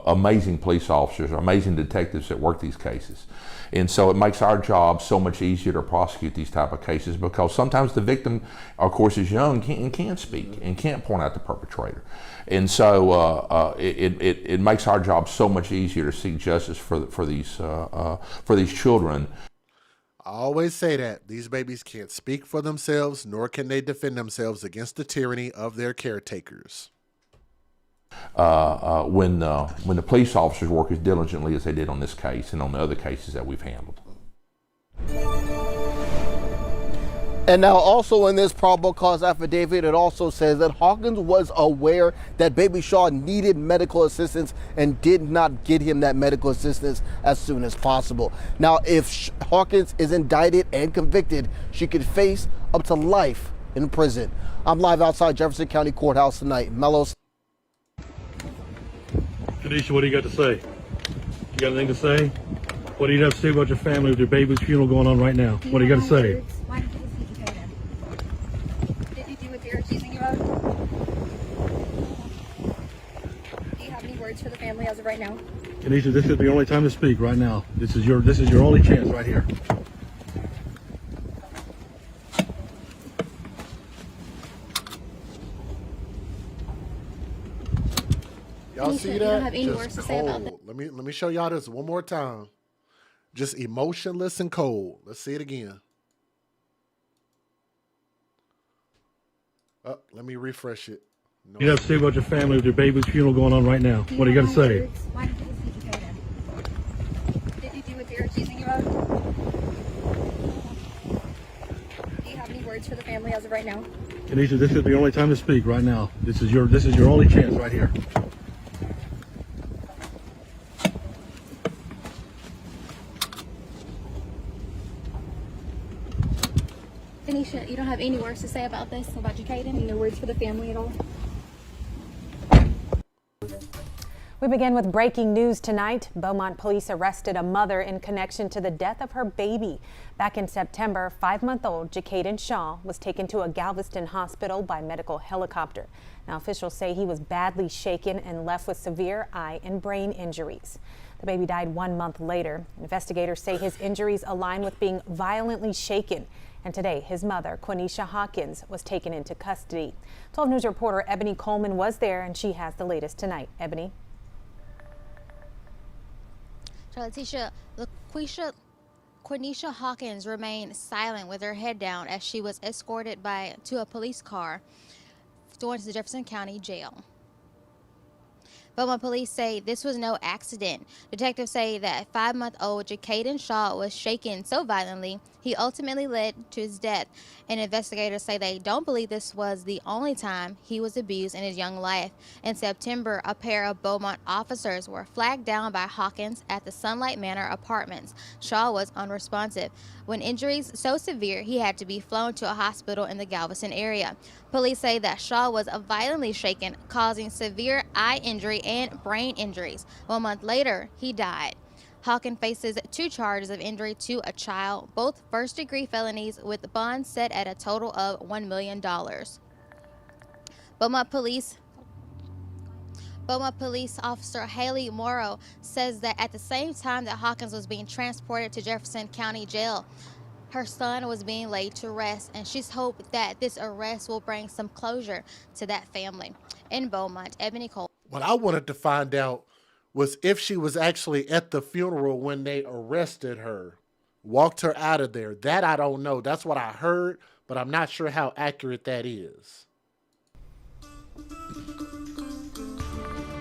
amazing police officers, amazing detectives that work these cases. And so it makes our job so much easier to prosecute these type of cases, because sometimes the victim, of course, is young and can't speak and can't point out the perpetrator. And so it makes our job so much easier to seek justice for these children. I always say that these babies can't speak for themselves, nor can they defend themselves against the tyranny of their caretakers. When the police officers work as diligently as they did on this case and on the other cases that we've handled. And now also in this probable cause affidavit, it also says that Hawkins was aware that Baby Shaw needed medical assistance and did not get him that medical assistance as soon as possible. Now, if Hawkins is indicted and convicted, she could face up to life in prison. I'm live outside Jefferson County Courthouse tonight. Mellows. Kanisha, what do you got to say? You got anything to say? What do you have to say about your family with your baby's funeral going on right now? What do you got to say? Did you do what they're accusing you of? Do you have any words for the family as of right now? Kanisha, this is the only time to speak right now. This is your only chance right here. Y'all see you that? don't have any words to say about that? Let me show y'all this one more time. Just emotionless and cold. Let's see it again. Let me refresh it. No. You have to say about your family with your baby's funeral going on right now. What do you got to say? Why did you speak to them? Did you do what they're accusing you of? Do you have any words for the family as of right now? Kanisha, this is the only time to speak right now. This is your only chance right here. Tanisha, you don't have any words to say about this, about Jacaden? No words for the family at all? We begin with breaking news tonight. Beaumont police arrested a mother in connection to the death of her baby. Back in September, 5-month-old Jacaden Shaw was taken to a Galveston hospital by medical helicopter. Now, officials say he was badly shaken and left with severe eye and brain injuries. The baby died 1 month later. Investigators say his injuries align with being violently shaken. And today, his mother, Quinishia Hawkins, was taken into custody. 12 News reporter Ebony Coleman was there, and she has the latest tonight. Ebony. Letitia, Quinishia Hawkins remained silent with her head down as she was escorted to a police car going to the Jefferson County Jail. Beaumont police say this was no accident. Detectives say that 5-month-old Jacaden Shaw was shaken so violently he ultimately led to his death. And investigators say they don't believe this was the only time he was abused in his young life. In September, a pair of Beaumont officers were flagged down by Hawkins at the Sunlight Manor apartments. Shaw was unresponsive. When injuries so severe, he had to be flown to a hospital in the Galveston area. Police say that Shaw was violently shaken, causing severe eye injury and brain injuries. 1 month later, he died. Hawkins faces 2 charges of injury to a child, both first-degree felonies with bonds set at a total of $1 million. Beaumont Police Officer Haley Morrow says that at the same time that Hawkins was being transported to Jefferson County Jail, her son was being laid to rest, and she's hoped that this arrest will bring some closure to that family. In Beaumont, Ebony Cole. What I wanted to find out was if she was actually at the funeral when they arrested her, walked her out of there. That I don't know. That's what I heard, but I'm not sure how accurate that is.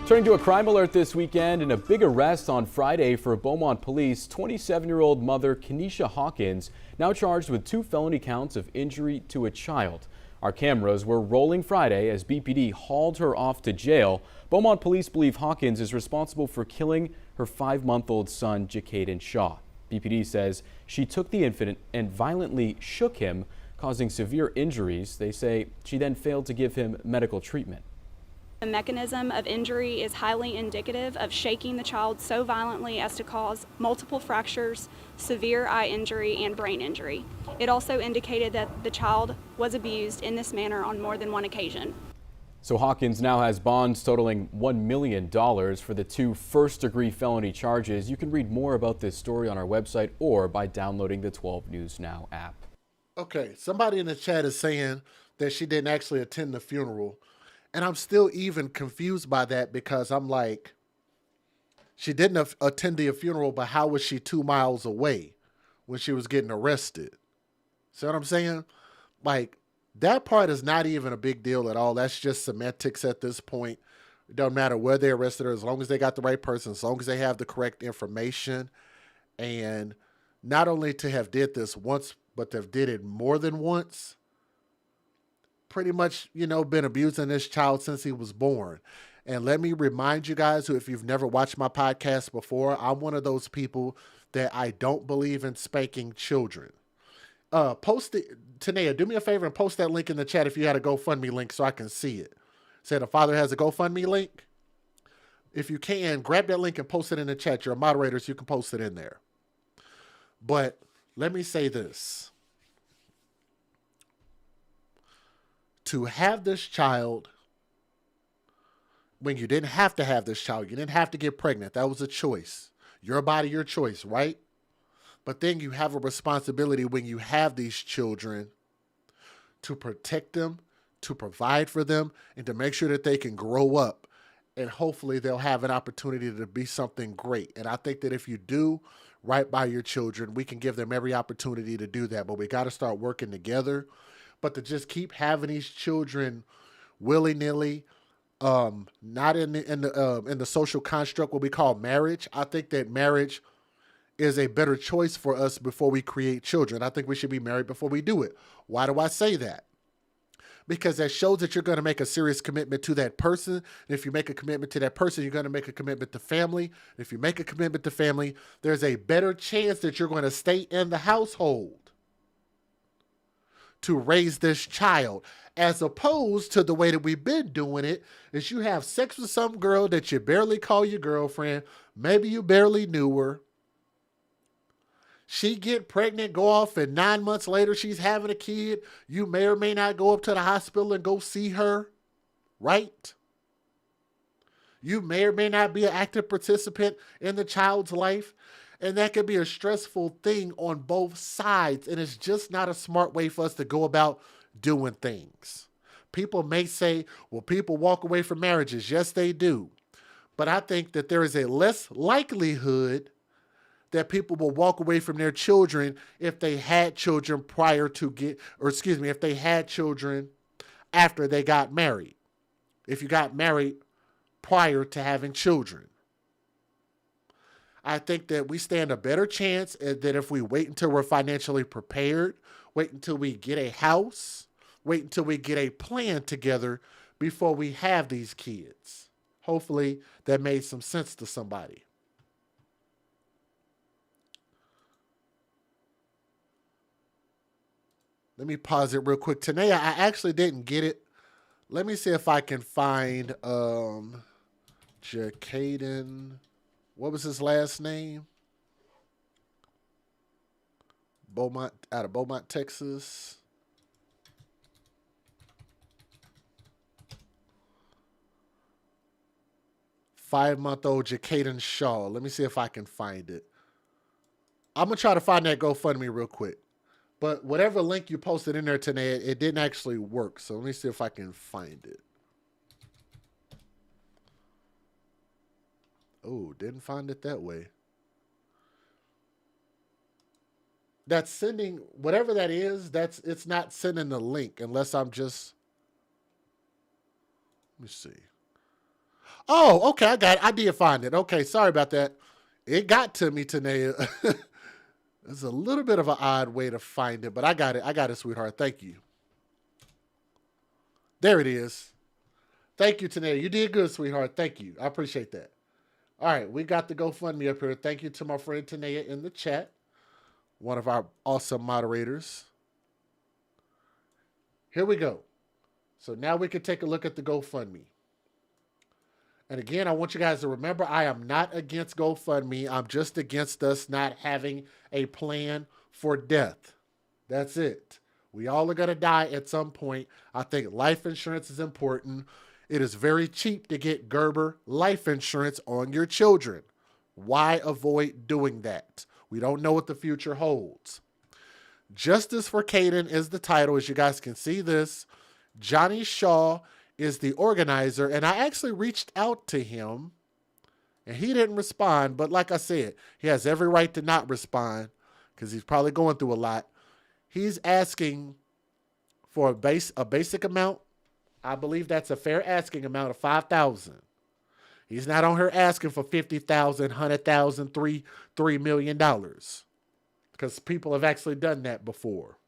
Turning to a crime alert this weekend and a big arrest on Friday for Beaumont police. 27-year-old mother Quinishia Hawkins now charged with 2 felony counts of injury to a child. Our cameras were rolling Friday as BPD hauled her off to jail. Beaumont police believe Hawkins is responsible for killing her 5-month-old son, Jacaden Shaw. BPD says she took the infant and violently shook him, causing severe injuries. They say she then failed to give him medical treatment. The mechanism of injury is highly indicative of shaking the child so violently as to cause multiple fractures, severe eye injury, and brain injury. It also indicated that the child was abused in this manner on more than one occasion. So Hawkins now has bonds totaling $1 million for the 2 first-degree felony charges. You can read more about this story on our website or by downloading the 12 News Now app. Okay, somebody in the chat is saying that she didn't actually attend the funeral. And I'm still even confused by that because I'm like, she didn't attend the funeral, but how was she 2 miles away when she was getting arrested? See what I'm saying? Like, that part is not even a big deal at all. That's just semantics at this point. It doesn't matter where they arrested her, as long as they got the right person, as long as they have the correct information. And not only to have did this once, but to have did it more than once. Pretty much, been abusing this child since he was born. And let me remind you guys, who, if you've never watched my podcast before, I'm one of those people that I don't believe in spanking children. Post it, Tanea, do me a favor and post that link in the chat if you had a GoFundMe link so I can see it. Say the father has a GoFundMe link. If you can, grab that link and post it in the chat. You're a moderator, so you can post it in there. But let me say this. To have this child when you didn't have to have this child, you didn't have to get pregnant. That was a choice. Your body, your choice, right? But then you have a responsibility when you have these children to protect them, to provide for them, and to make sure that they can grow up. And hopefully they'll have an opportunity to be something great. And I think that if you do right by your children, we can give them every opportunity to do that. But we got to start working together. But to just keep having these children willy-nilly, not in the social construct what we call marriage. I think that marriage is a better choice for us before we create children. I think we should be married before we do it. Why do I say that? Because that shows that you're going to make a serious commitment to that person. And if you make a commitment to that person, you're going to make a commitment to family. And if you make a commitment to family, there's a better chance that you're going to stay in the household to raise this child, as opposed to the way that we've been doing it, is you have sex with some girl that you barely call your girlfriend. Maybe you barely knew her. She get pregnant, go off, and 9 months later, she's having a kid. You may or may not go up to the hospital and go see her, right? You may or may not be an active participant in the child's life. And that could be a stressful thing on both sides. And it's just not a smart way for us to go about doing things. People may say, well, people walk away from marriages. Yes, they do. But I think that there is a less likelihood that people will walk away from their children if they had children if they had children after they got married. If you got married prior to having children. I think that we stand a better chance that if we wait until we're financially prepared, wait until we get a house, wait until we get a plan together before we have these kids. Hopefully that made some sense to somebody. Let me pause it real quick. Tanea, I actually didn't get it. Let me see if I can find Jacaden. What was his last name? Beaumont, out of Beaumont, Texas. Five-month-old Jacaden Shaw. Let me see if I can find it. I'm going to try to find that GoFundMe real quick. But whatever link you posted in there today, it didn't actually work. So let me see if I can find it. Oh, didn't find it that way. That's sending, whatever that is, it's not sending the link unless I'm just, let me see. Oh, okay, I got it. I did find it. Okay, sorry about that. It got to me today. It's a little bit of an odd way to find it, but I got it. I got it, sweetheart. Thank you. There it is. Thank you, Tanea. You did good, sweetheart. Thank you. I appreciate that. All right, we got the GoFundMe up here. Thank you to my friend Tanea in the chat, one of our awesome moderators. Here we go. So now we can take a look at the GoFundMe. And again, I want you guys to remember, I am not against GoFundMe. I'm just against us not having a plan for death. That's it. We all are going to die at some point. I think life insurance is important. It is very cheap to get Gerber life insurance on your children. Why avoid doing that? We don't know what the future holds. Justice for Caden is the title. As you guys can see this, Johnny Shaw is the organizer, and I actually reached out to him, and he didn't respond. But like I said, he has every right to not respond because he's probably going through a lot. He's asking for a basic amount. I believe that's a fair asking amount of $5,000. He's not on here asking for $50,000, $100,000, $3 million, because people have actually done that before.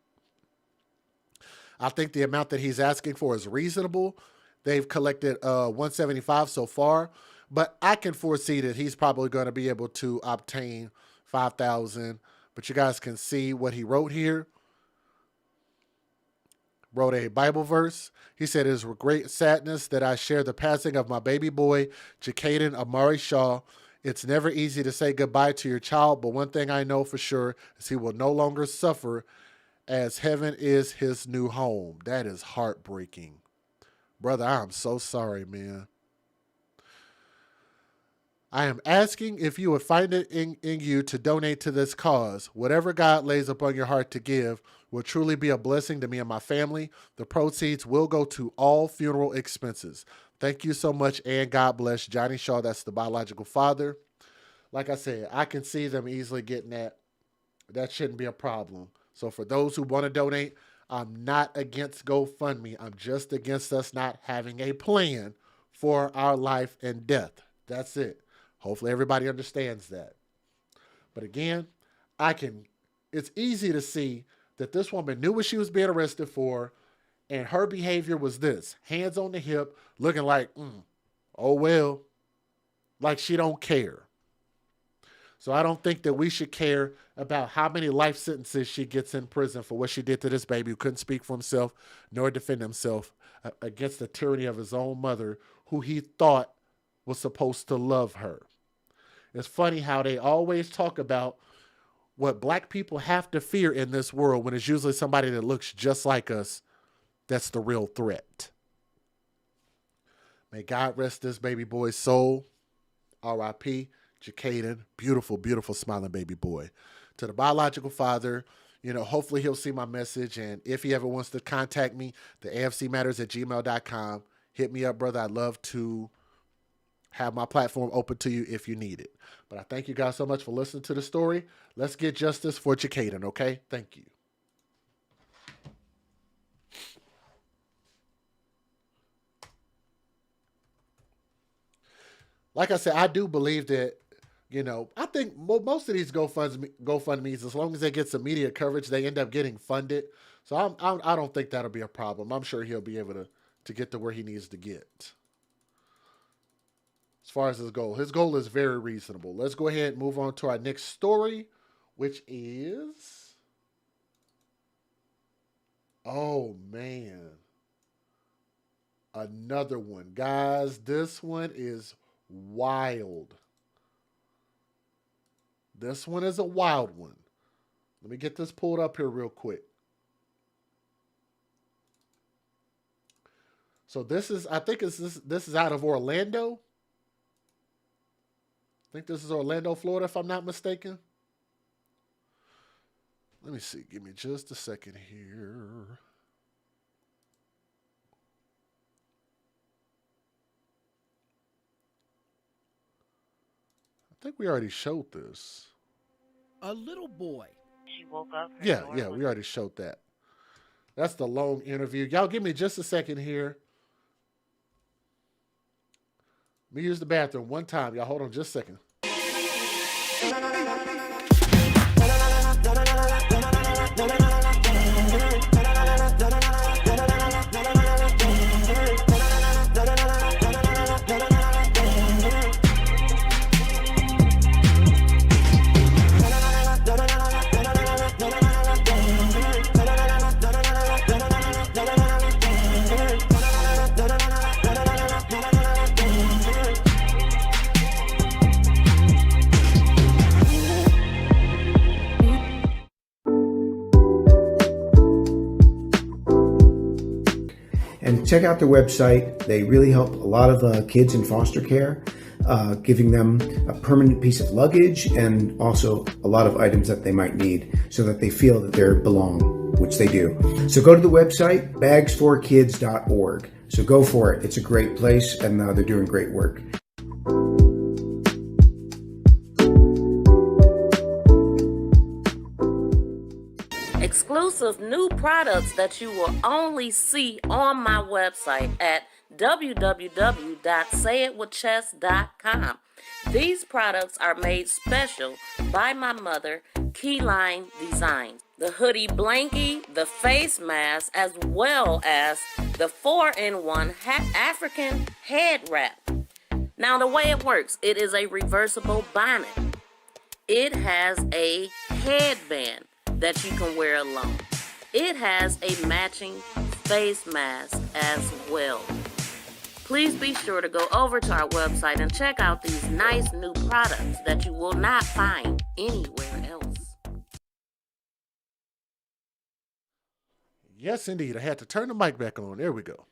I think the amount that he's asking for is reasonable. They've collected $175 so far, but I can foresee that he's probably going to be able to obtain $5,000. But you guys can see what he wrote here. Wrote a Bible verse. He said, "It is with great sadness that I share the passing of my baby boy, Jacaden Amari Shaw. It's never easy to say goodbye to your child, but one thing I know for sure is he will no longer suffer, as heaven is his new home." That is heartbreaking. Brother, I am so sorry, man. I am asking if you would find it in you to donate to this cause. Whatever God lays upon your heart to give will truly be a blessing to me and my family. The proceeds will go to all funeral expenses. Thank you so much, and God bless. Johnny Shaw, that's the biological father. Like I said, I can see them easily getting that. That shouldn't be a problem. So for those who want to donate, I'm not against GoFundMe. I'm just against us not having a plan for our life and death. That's it. Hopefully everybody understands that. But again, it's easy to see that this woman knew what she was being arrested for, and her behavior was this: hands on the hip, looking like, oh well, like she don't care. So I don't think that we should care about how many life sentences she gets in prison for what she did to this baby who couldn't speak for himself nor defend himself against the tyranny of his own mother, who he thought was supposed to love her. It's funny how they always talk about what black people have to fear in this world when it's usually somebody that looks just like us that's the real threat. May God rest this baby boy's soul. R.I.P. Jacaden, beautiful, beautiful smiling baby boy. To the biological father, hopefully he'll see my message. And if he ever wants to contact me, the afcmatters@gmail.com. Hit me up, brother. I'd love to have my platform open to you if you need it. But I thank you guys so much for listening to the story. Let's get justice for Jacaden, okay? Thank you. Like I said, I do believe that, I think most of these GoFundMes, as long as they get some media coverage, they end up getting funded. So I don't think that'll be a problem. I'm sure he'll be able to get to where he needs to get. As far as his goal is very reasonable. Let's go ahead and move on to our next story, which is, oh man, another one. Guys, this one is wild. This one is a wild one. Let me get this pulled up here real quick. So this is out of Orlando. I think this is Orlando, Florida, if I'm not mistaken. Let me see. Give me just a second here. I think we already showed this. A little boy. She woke up. Yeah, we already showed that. That's the long interview. Y'all give me just a second here. Let me use the bathroom one time. Y'all hold on just a second. And check out their website. They really help a lot of kids in foster care, giving them a permanent piece of luggage and also a lot of items that they might need so that they feel that they belong, which they do. So go to the website, bags4kids.org. So go for it. It's a great place, and they're doing great work. Exclusive new products that you will only see on my website at www.sayitwithchess.com. These products are made special by my mother, Keyline Designs. The hoodie blankie, the face mask, as well as the 4-in-1 African head wrap. Now the way it works, it is a reversible bonnet. It has a headband that you can wear alone. It has a matching face mask as well. Please be sure to go over to our website and check out these nice new products that you will not find anywhere else. Yes, indeed. I had to turn the mic back on. There we go.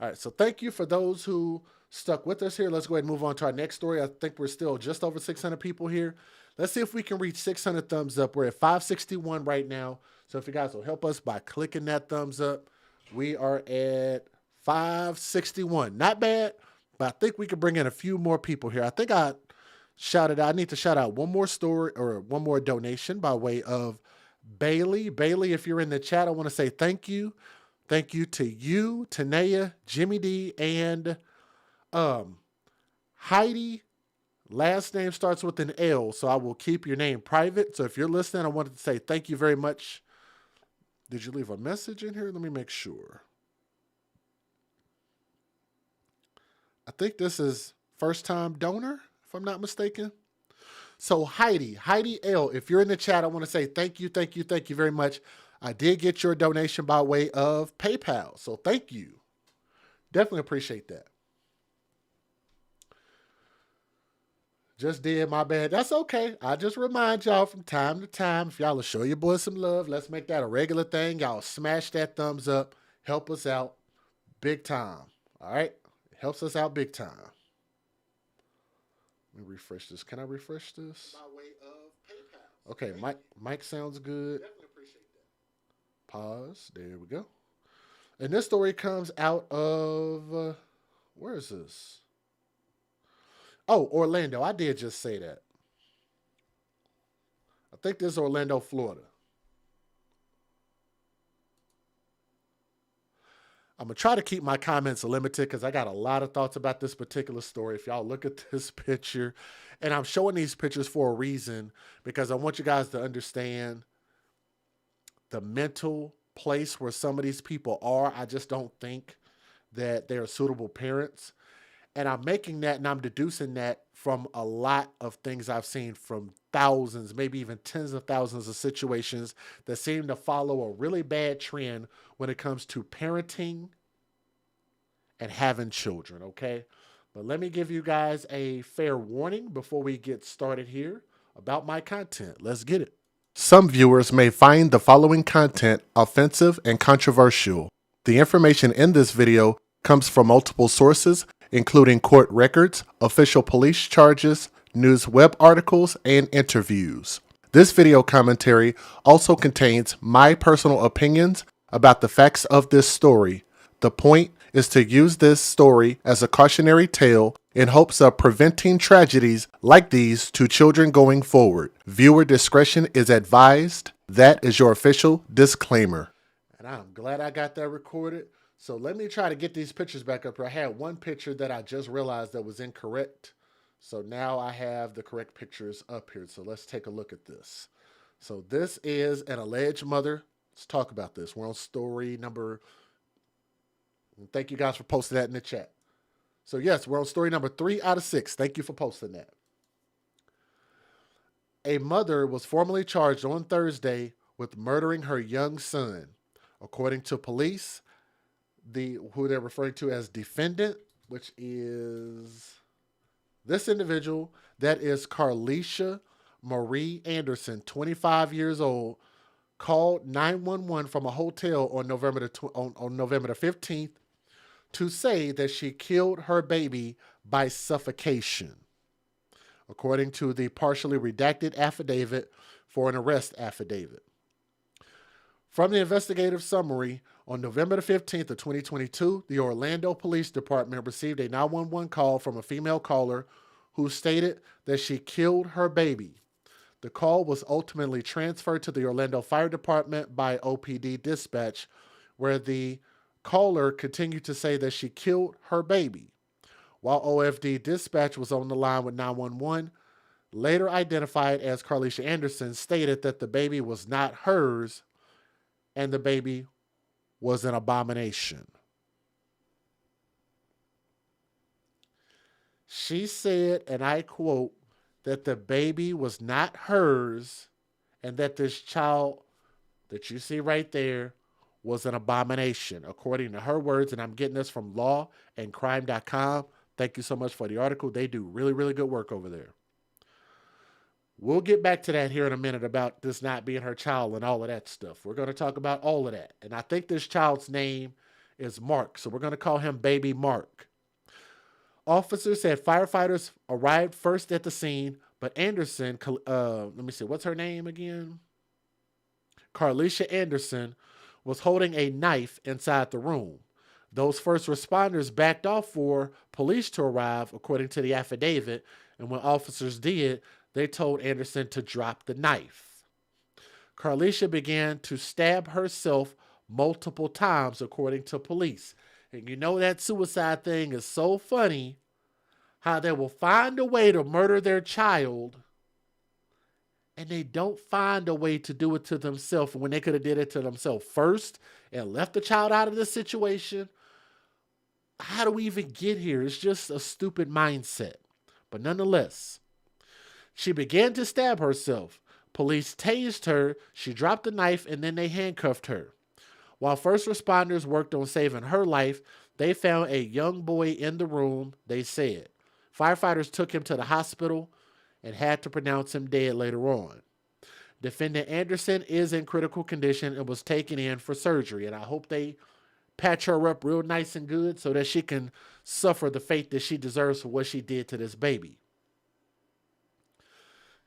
All right, so thank you for those who stuck with us here. Let's go ahead and move on to our next story. I think we're still just over 600 people here. Let's see if we can reach 600 thumbs up. We're at 561 right now. So if you guys will help us by clicking that thumbs up, we are at 561. Not bad, but I think we could bring in a few more people here. I think I need to shout out one more story or one more donation by way of Bailey. Bailey, if you're in the chat, I want to say thank you. Thank you to you, Tanea, Jimmy D, and Heidi. Last name starts with an L, so I will keep your name private. So if you're listening, I wanted to say thank you very much. Did you leave a message in here? Let me make sure. I think this is first time donor, if I'm not mistaken. So Heidi L, if you're in the chat, I want to say thank you very much. I did get your donation by way of PayPal, so thank you. Definitely appreciate that. Just did, my bad. That's okay. I just remind y'all from time to time, if y'all will show your boys some love, let's make that a regular thing. Y'all smash that thumbs up. Help us out big time. All right? It helps us out big time. Let me refresh this. Can I refresh this? By way of PayPal. Okay, Mike sounds good. Definitely appreciate that. Pause. There we go. And this story comes out of, where is this? Oh, Orlando. I did just say that. I think this is Orlando, Florida. I'm going to try to keep my comments limited because I got a lot of thoughts about this particular story. If y'all look at this picture, and I'm showing these pictures for a reason because I want you guys to understand the mental place where some of these people are. I just don't think that they are suitable parents. And I'm making that and I'm deducing that from a lot of things I've seen from thousands, maybe even tens of thousands of situations that seem to follow a really bad trend when it comes to parenting and having children, okay? But let me give you guys a fair warning before we get started here about my content. Let's get it. Some viewers may find the following content offensive and controversial. The information in this video comes from multiple sources, including court records, official police charges, news web articles, and interviews. This video commentary also contains my personal opinions about the facts of this story. The point is to use this story as a cautionary tale in hopes of preventing tragedies like these to children going forward. Viewer discretion is advised. That is your official disclaimer. And I'm glad I got that recorded. So let me try to get these pictures back up here. I had one picture that I just realized that was incorrect. So now I have the correct pictures up here. So let's take a look at this. So this is an alleged mother. Let's talk about this. We're on story number. Thank you guys for posting that in the chat. So yes, we're on story number 3 out of 6. Thank you for posting that. A mother was formally charged on Thursday with murdering her young son. According to police, who they're referring to as defendant, which is this individual, that is Carlisha Marie Anderson, 25 years old, called 911 from a hotel on November the 15th to say that she killed her baby by suffocation, according to the partially redacted affidavit for an arrest affidavit. From the investigative summary, on November the 15th of 2022, the Orlando Police Department received a 911 call from a female caller who stated that she killed her baby. The call was ultimately transferred to the Orlando Fire Department by OPD dispatch, where the caller continued to say that she killed her baby. While OFD dispatch was on the line with 911, later identified as Carlisha Anderson, stated that the baby was not hers and the baby was an abomination. She said, and I quote, that the baby was not hers and that this child that you see right there was an abomination, according to her words. And I'm getting this from lawandcrime.com. Thank you so much for the article. They do really, really good work over there. We'll get back to that here in a minute about this not being her child and all of that stuff. We're going to talk about all of that. And I think this child's name is Mark, so we're going to call him Baby Mark. Officers said firefighters arrived first at the scene, but Anderson, let me see, what's her name again? Carlisha Anderson was holding a knife inside the room. Those first responders backed off for police to arrive, according to the affidavit, and when officers did, they told Anderson to drop the knife. Carlisha began to stab herself multiple times, according to police. And you know that suicide thing is so funny, how they will find a way to murder their child, and they don't find a way to do it to themselves when they could have did it to themselves first and left the child out of this situation. How do we even get here? It's just a stupid mindset. But nonetheless, she began to stab herself. Police tased her, she dropped the knife, and then they handcuffed her. While first responders worked on saving her life, they found a young boy in the room, they said. Firefighters took him to the hospital and had to pronounce him dead later on. Defendant Anderson is in critical condition and was taken in for surgery, and I hope they patch her up real nice and good so that she can suffer the fate that she deserves for what she did to this baby.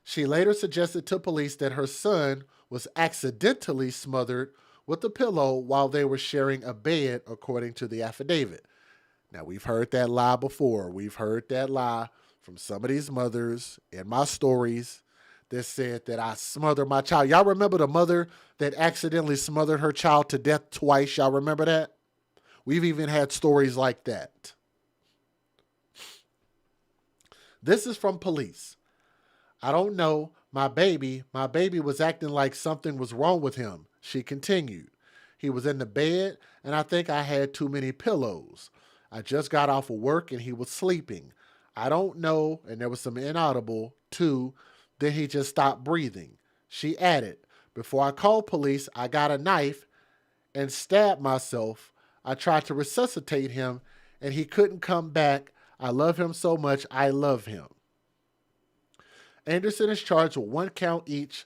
She later suggested to police that her son was accidentally smothered with a pillow while they were sharing a bed, according to the affidavit. Now, we've heard that lie before. We've heard that lie from some of these mothers in my stories that said that I smothered my child. Y'all remember the mother that accidentally smothered her child to death twice? Y'all remember that? We've even had stories like that. This is from police. I don't know. My baby was acting like something was wrong with him. She continued. He was in the bed, and I think I had too many pillows. I just got off of work, and he was sleeping. I don't know, and there was some inaudible, too. Then he just stopped breathing. She added, before I called police, I got a knife and stabbed myself. I tried to resuscitate him, and he couldn't come back. I love him so much. I love him. Anderson is charged with one count each.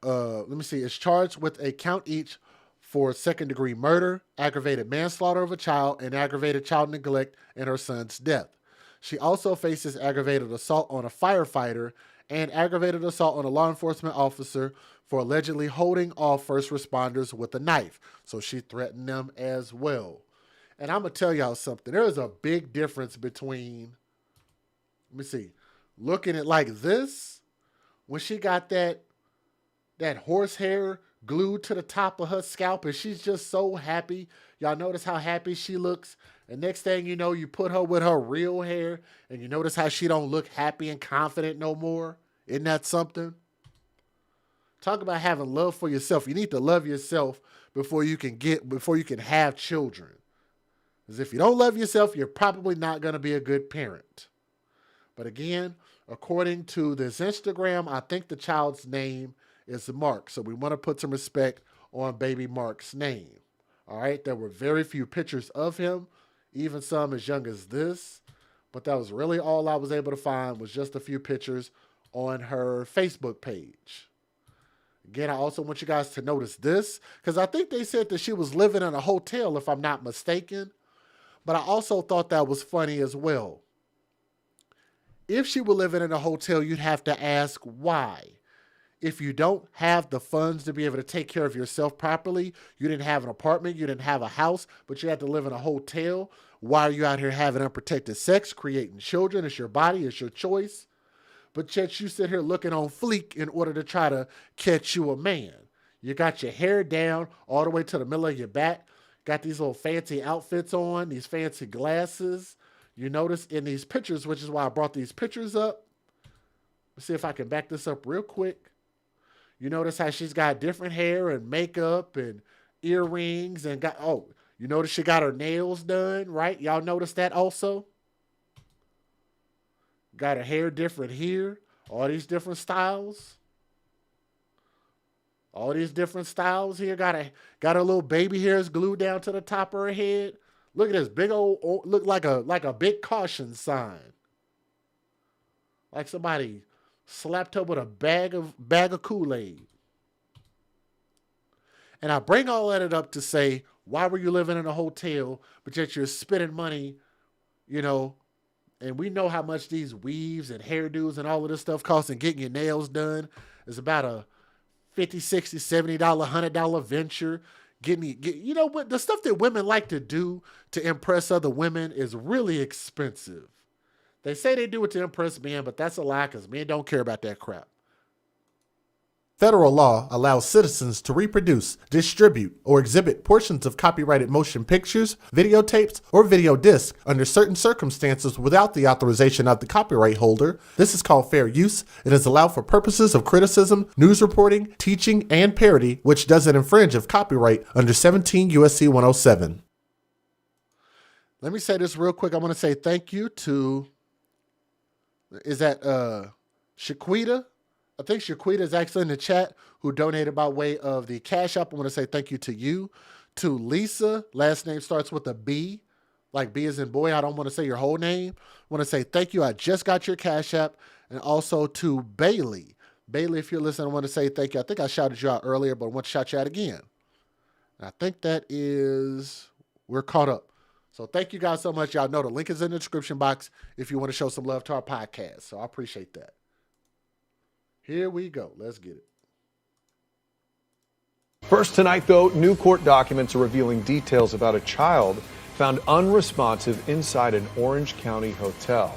Is charged with a count each for second-degree murder, aggravated manslaughter of a child, and aggravated child neglect in her son's death. She also faces aggravated assault on a firefighter and aggravated assault on a law enforcement officer for allegedly holding off first responders with a knife. So she threatened them as well. And I'm going to tell y'all something. There is a big difference between, looking at like this, when she got that horsehair glued to the top of her scalp and she's just so happy. Y'all notice how happy she looks? And next thing you know, you put her with her real hair and you notice how she don't look happy and confident no more. Isn't that something? Talk about having love for yourself. You need to love yourself before you can have children. Because if you don't love yourself, you're probably not going to be a good parent. But again, according to this Instagram, I think the child's name is Mark. So we want to put some respect on baby Mark's name. All right. There were very few pictures of him, even some as young as this. But that was really all I was able to find was just a few pictures on her Facebook page. Again, I also want you guys to notice this because I think they said that she was living in a hotel, if I'm not mistaken. But I also thought that was funny as well. If she were living in a hotel, you'd have to ask why. If you don't have the funds to be able to take care of yourself properly, you didn't have an apartment, you didn't have a house, but you had to live in a hotel, why are you out here having unprotected sex, creating children? It's your body, it's your choice. But yet you sit here looking on fleek in order to try to catch you a man. You got your hair down all the way to the middle of your back, got these little fancy outfits on, these fancy glasses. You notice in these pictures, which is why I brought these pictures up. Let's see if I can back this up real quick. You notice how she's got different hair and makeup and earrings and you notice she got her nails done, right? Y'all notice that also? Got her hair different here. All these different styles. All these different styles here. Got her little baby hairs glued down to the top of her head. Look at this big old, look like a big caution sign. Like somebody slapped her with a bag of Kool-Aid. And I bring all that up to say, why were you living in a hotel, but yet you're spending money, and we know how much these weaves and hairdos and all of this stuff costs, and getting your nails done is about a $50, $60, $70, $100 venture. What the stuff that women like to do to impress other women is really expensive. They say they do it to impress men, but that's a lie because men don't care about that crap. Federal law allows citizens to reproduce, distribute, or exhibit portions of copyrighted motion pictures, videotapes, or video discs under certain circumstances without the authorization of the copyright holder. This is called fair use. It is allowed for purposes of criticism, news reporting, teaching, and parody, which doesn't infringe of copyright under 17 U.S.C. 107. Let me say this real quick. I want to say thank you to, is that Shaquita? I think Shaquita is actually in the chat, who donated by way of the Cash App. I want to say thank you to you. To Lisa, last name starts with a B, like B as in boy. I don't want to say your whole name. I want to say thank you. I just got your Cash App. And also to Bailey. Bailey, if you're listening, I want to say thank you. I think I shouted you out earlier, but I want to shout you out again. And I think we're caught up. So thank you guys so much. Y'all know the link is in the description box if you want to show some love to our podcast. So I appreciate that. Here we go. Let's get it. First tonight, though, new court documents are revealing details about a child found unresponsive inside an Orange County hotel.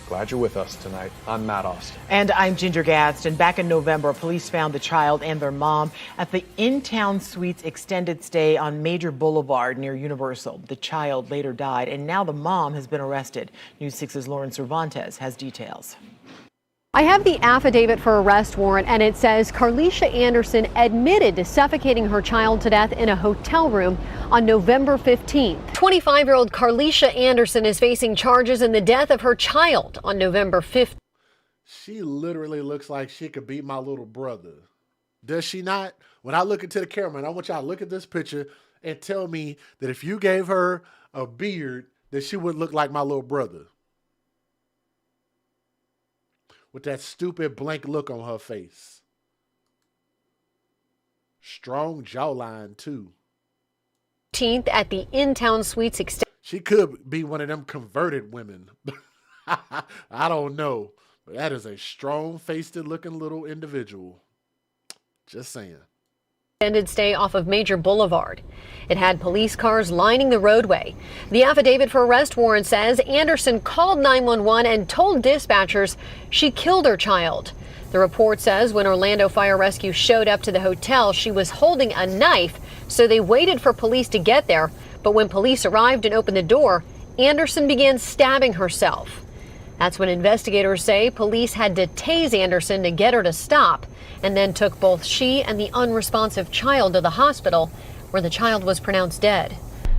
Glad you're with us tonight. I'm Matt Austin. And I'm Ginger Gadsden. Back in November, police found the child and their mom at the In-Town Suites extended stay on Major Boulevard near Universal. The child later died, and now the mom has been arrested. News 6's Lauren Cervantes has details. I have the affidavit for arrest warrant, and it says Carlisha Anderson admitted to suffocating her child to death in a hotel room on November 15th. 25-year-old Carlisha Anderson is facing charges in the death of her child on November 5th. She literally looks like she could be my little brother. Does she not? When I look into the camera, and I want y'all to look at this picture and tell me that if you gave her a beard, that she would look like my little brother. With that stupid blank look on her face. Strong jawline, too. At the In-Town Suites extended. She could be one of them converted women. I don't know. But that is a strong-faced looking little individual. Just saying. Extended stay off of Major Boulevard. It had police cars lining the roadway. The affidavit for arrest warrant says Anderson called 911 and told dispatchers she killed her child. The report says when Orlando Fire Rescue showed up to the hotel, she was holding a knife, so they waited for police to get there. But when police arrived and opened the door, Anderson began stabbing herself. That's when investigators say police had to tase Anderson to get her to stop, and then took both she and the unresponsive child to the hospital, where the child was pronounced dead.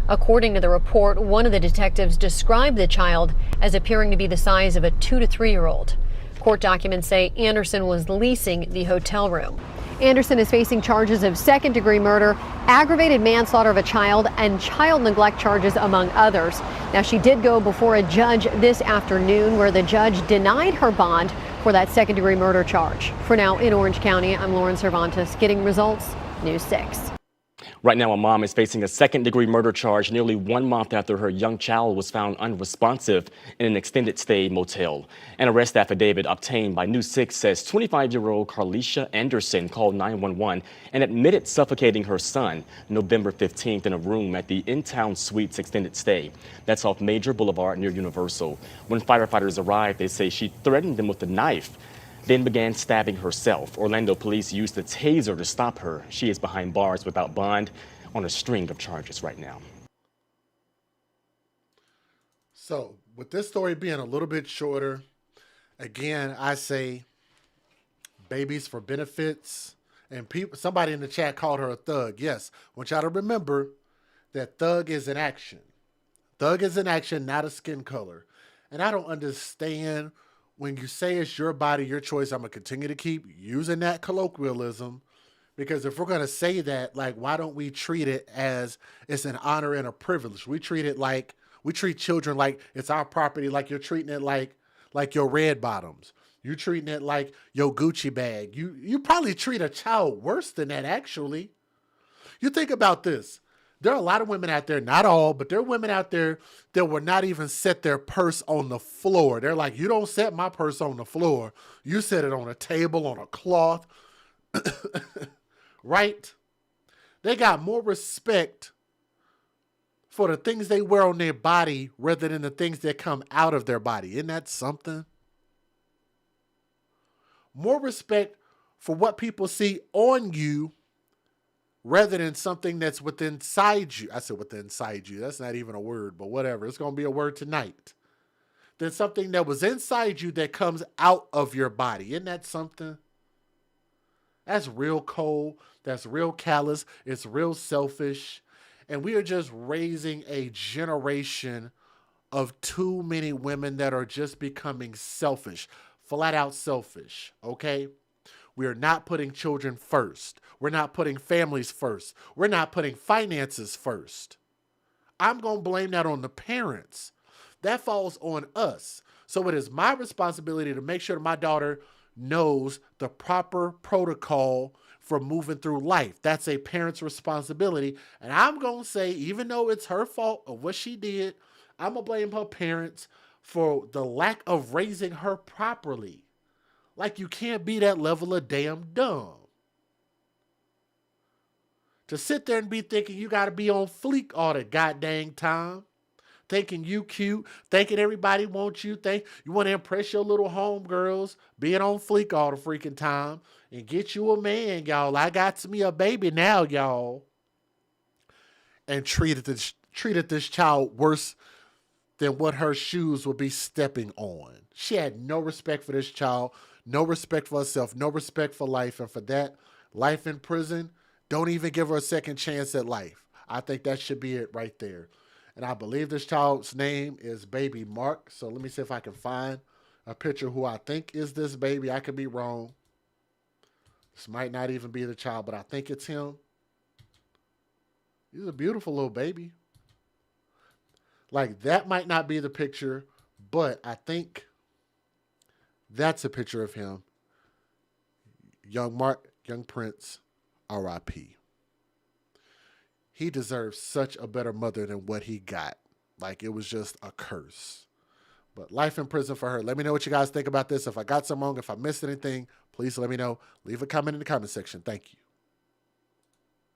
According to the report, one of the detectives described the child as appearing to be the size of a 2 to 3-year-old. Court documents say Anderson was leasing the hotel room. Anderson is facing charges of second-degree murder, aggravated manslaughter of a child, and child neglect charges, among others. Now, she did go before a judge this afternoon, where the judge denied her bond for that second-degree murder charge. For now, in Orange County, I'm Lauren Cervantes, getting results, News 6. Right now, a mom is facing a second-degree murder charge nearly 1 month after her young child was found unresponsive in an extended stay motel. An arrest affidavit obtained by News 6 says 25-year-old Carlisha Anderson called 911 and admitted suffocating her son November 15th in a room at the In-Town Suites extended stay. That's off Major Boulevard near Universal. When firefighters arrived, they say she threatened them with a knife, then began stabbing herself. Orlando police used a taser to stop her. She is behind bars without bond on a string of charges right now. So, with this story being a little bit shorter, again, I say babies for benefits. And somebody in the chat called her a thug. Yes, I want y'all to remember that thug is an action. Thug is an action, not a skin color. And I don't understand when you say it's your body, your choice. I'm going to continue to keep using that colloquialism, because if we're going to say that, like, why don't we treat it as it's an honor and a privilege? We treat children like it's our property, like you're treating it like your red bottoms. You're treating it like your Gucci bag. You probably treat a child worse than that, actually. You think about this. There are a lot of women out there, not all, but there are women out there that will not even set their purse on the floor. They're like, you don't set my purse on the floor. You set it on a table, on a cloth. Right? They got more respect for the things they wear on their body rather than the things that come out of their body. Isn't that something? More respect for what people see on you rather than something that's within inside you. I said within inside you. That's not even a word, but whatever. It's going to be a word tonight. Than something that was inside you that comes out of your body. Isn't that something? That's real cold. That's real callous. It's real selfish. And we are just raising a generation of too many women that are just becoming selfish. Flat out selfish, okay? We are not putting children first. We're not putting families first. We're not putting finances first. I'm going to blame that on the parents. That falls on us. So it is my responsibility to make sure that my daughter knows the proper protocol for moving through life. That's a parent's responsibility. And I'm going to say, even though it's her fault of what she did, I'm going to blame her parents for the lack of raising her properly. Like, you can't be that level of damn dumb. To sit there and be thinking you got to be on fleek all the goddamn time. Thinking you cute. Thinking everybody wants you. Think you want to impress your little homegirls. Being on fleek all the freaking time. And get you a man, y'all. I got me a baby now, y'all. And treated this child worse than what her shoes would be stepping on. She had no respect for this child. No respect for herself, no respect for life. And for that, life in prison, don't even give her a second chance at life. I think that should be it right there. And I believe this child's name is Baby Mark. So let me see if I can find a picture who I think is this baby. I could be wrong. This might not even be the child, but I think it's him. He's a beautiful little baby. Like, that might not be the picture, but I think that's a picture of him. Young Mark, young Prince, R.I.P. He deserves such a better mother than what he got. Like, it was just a curse. But life in prison for her. Let me know what you guys think about this. If I got something wrong, if I missed anything, please let me know. Leave a comment in the comment section. Thank you.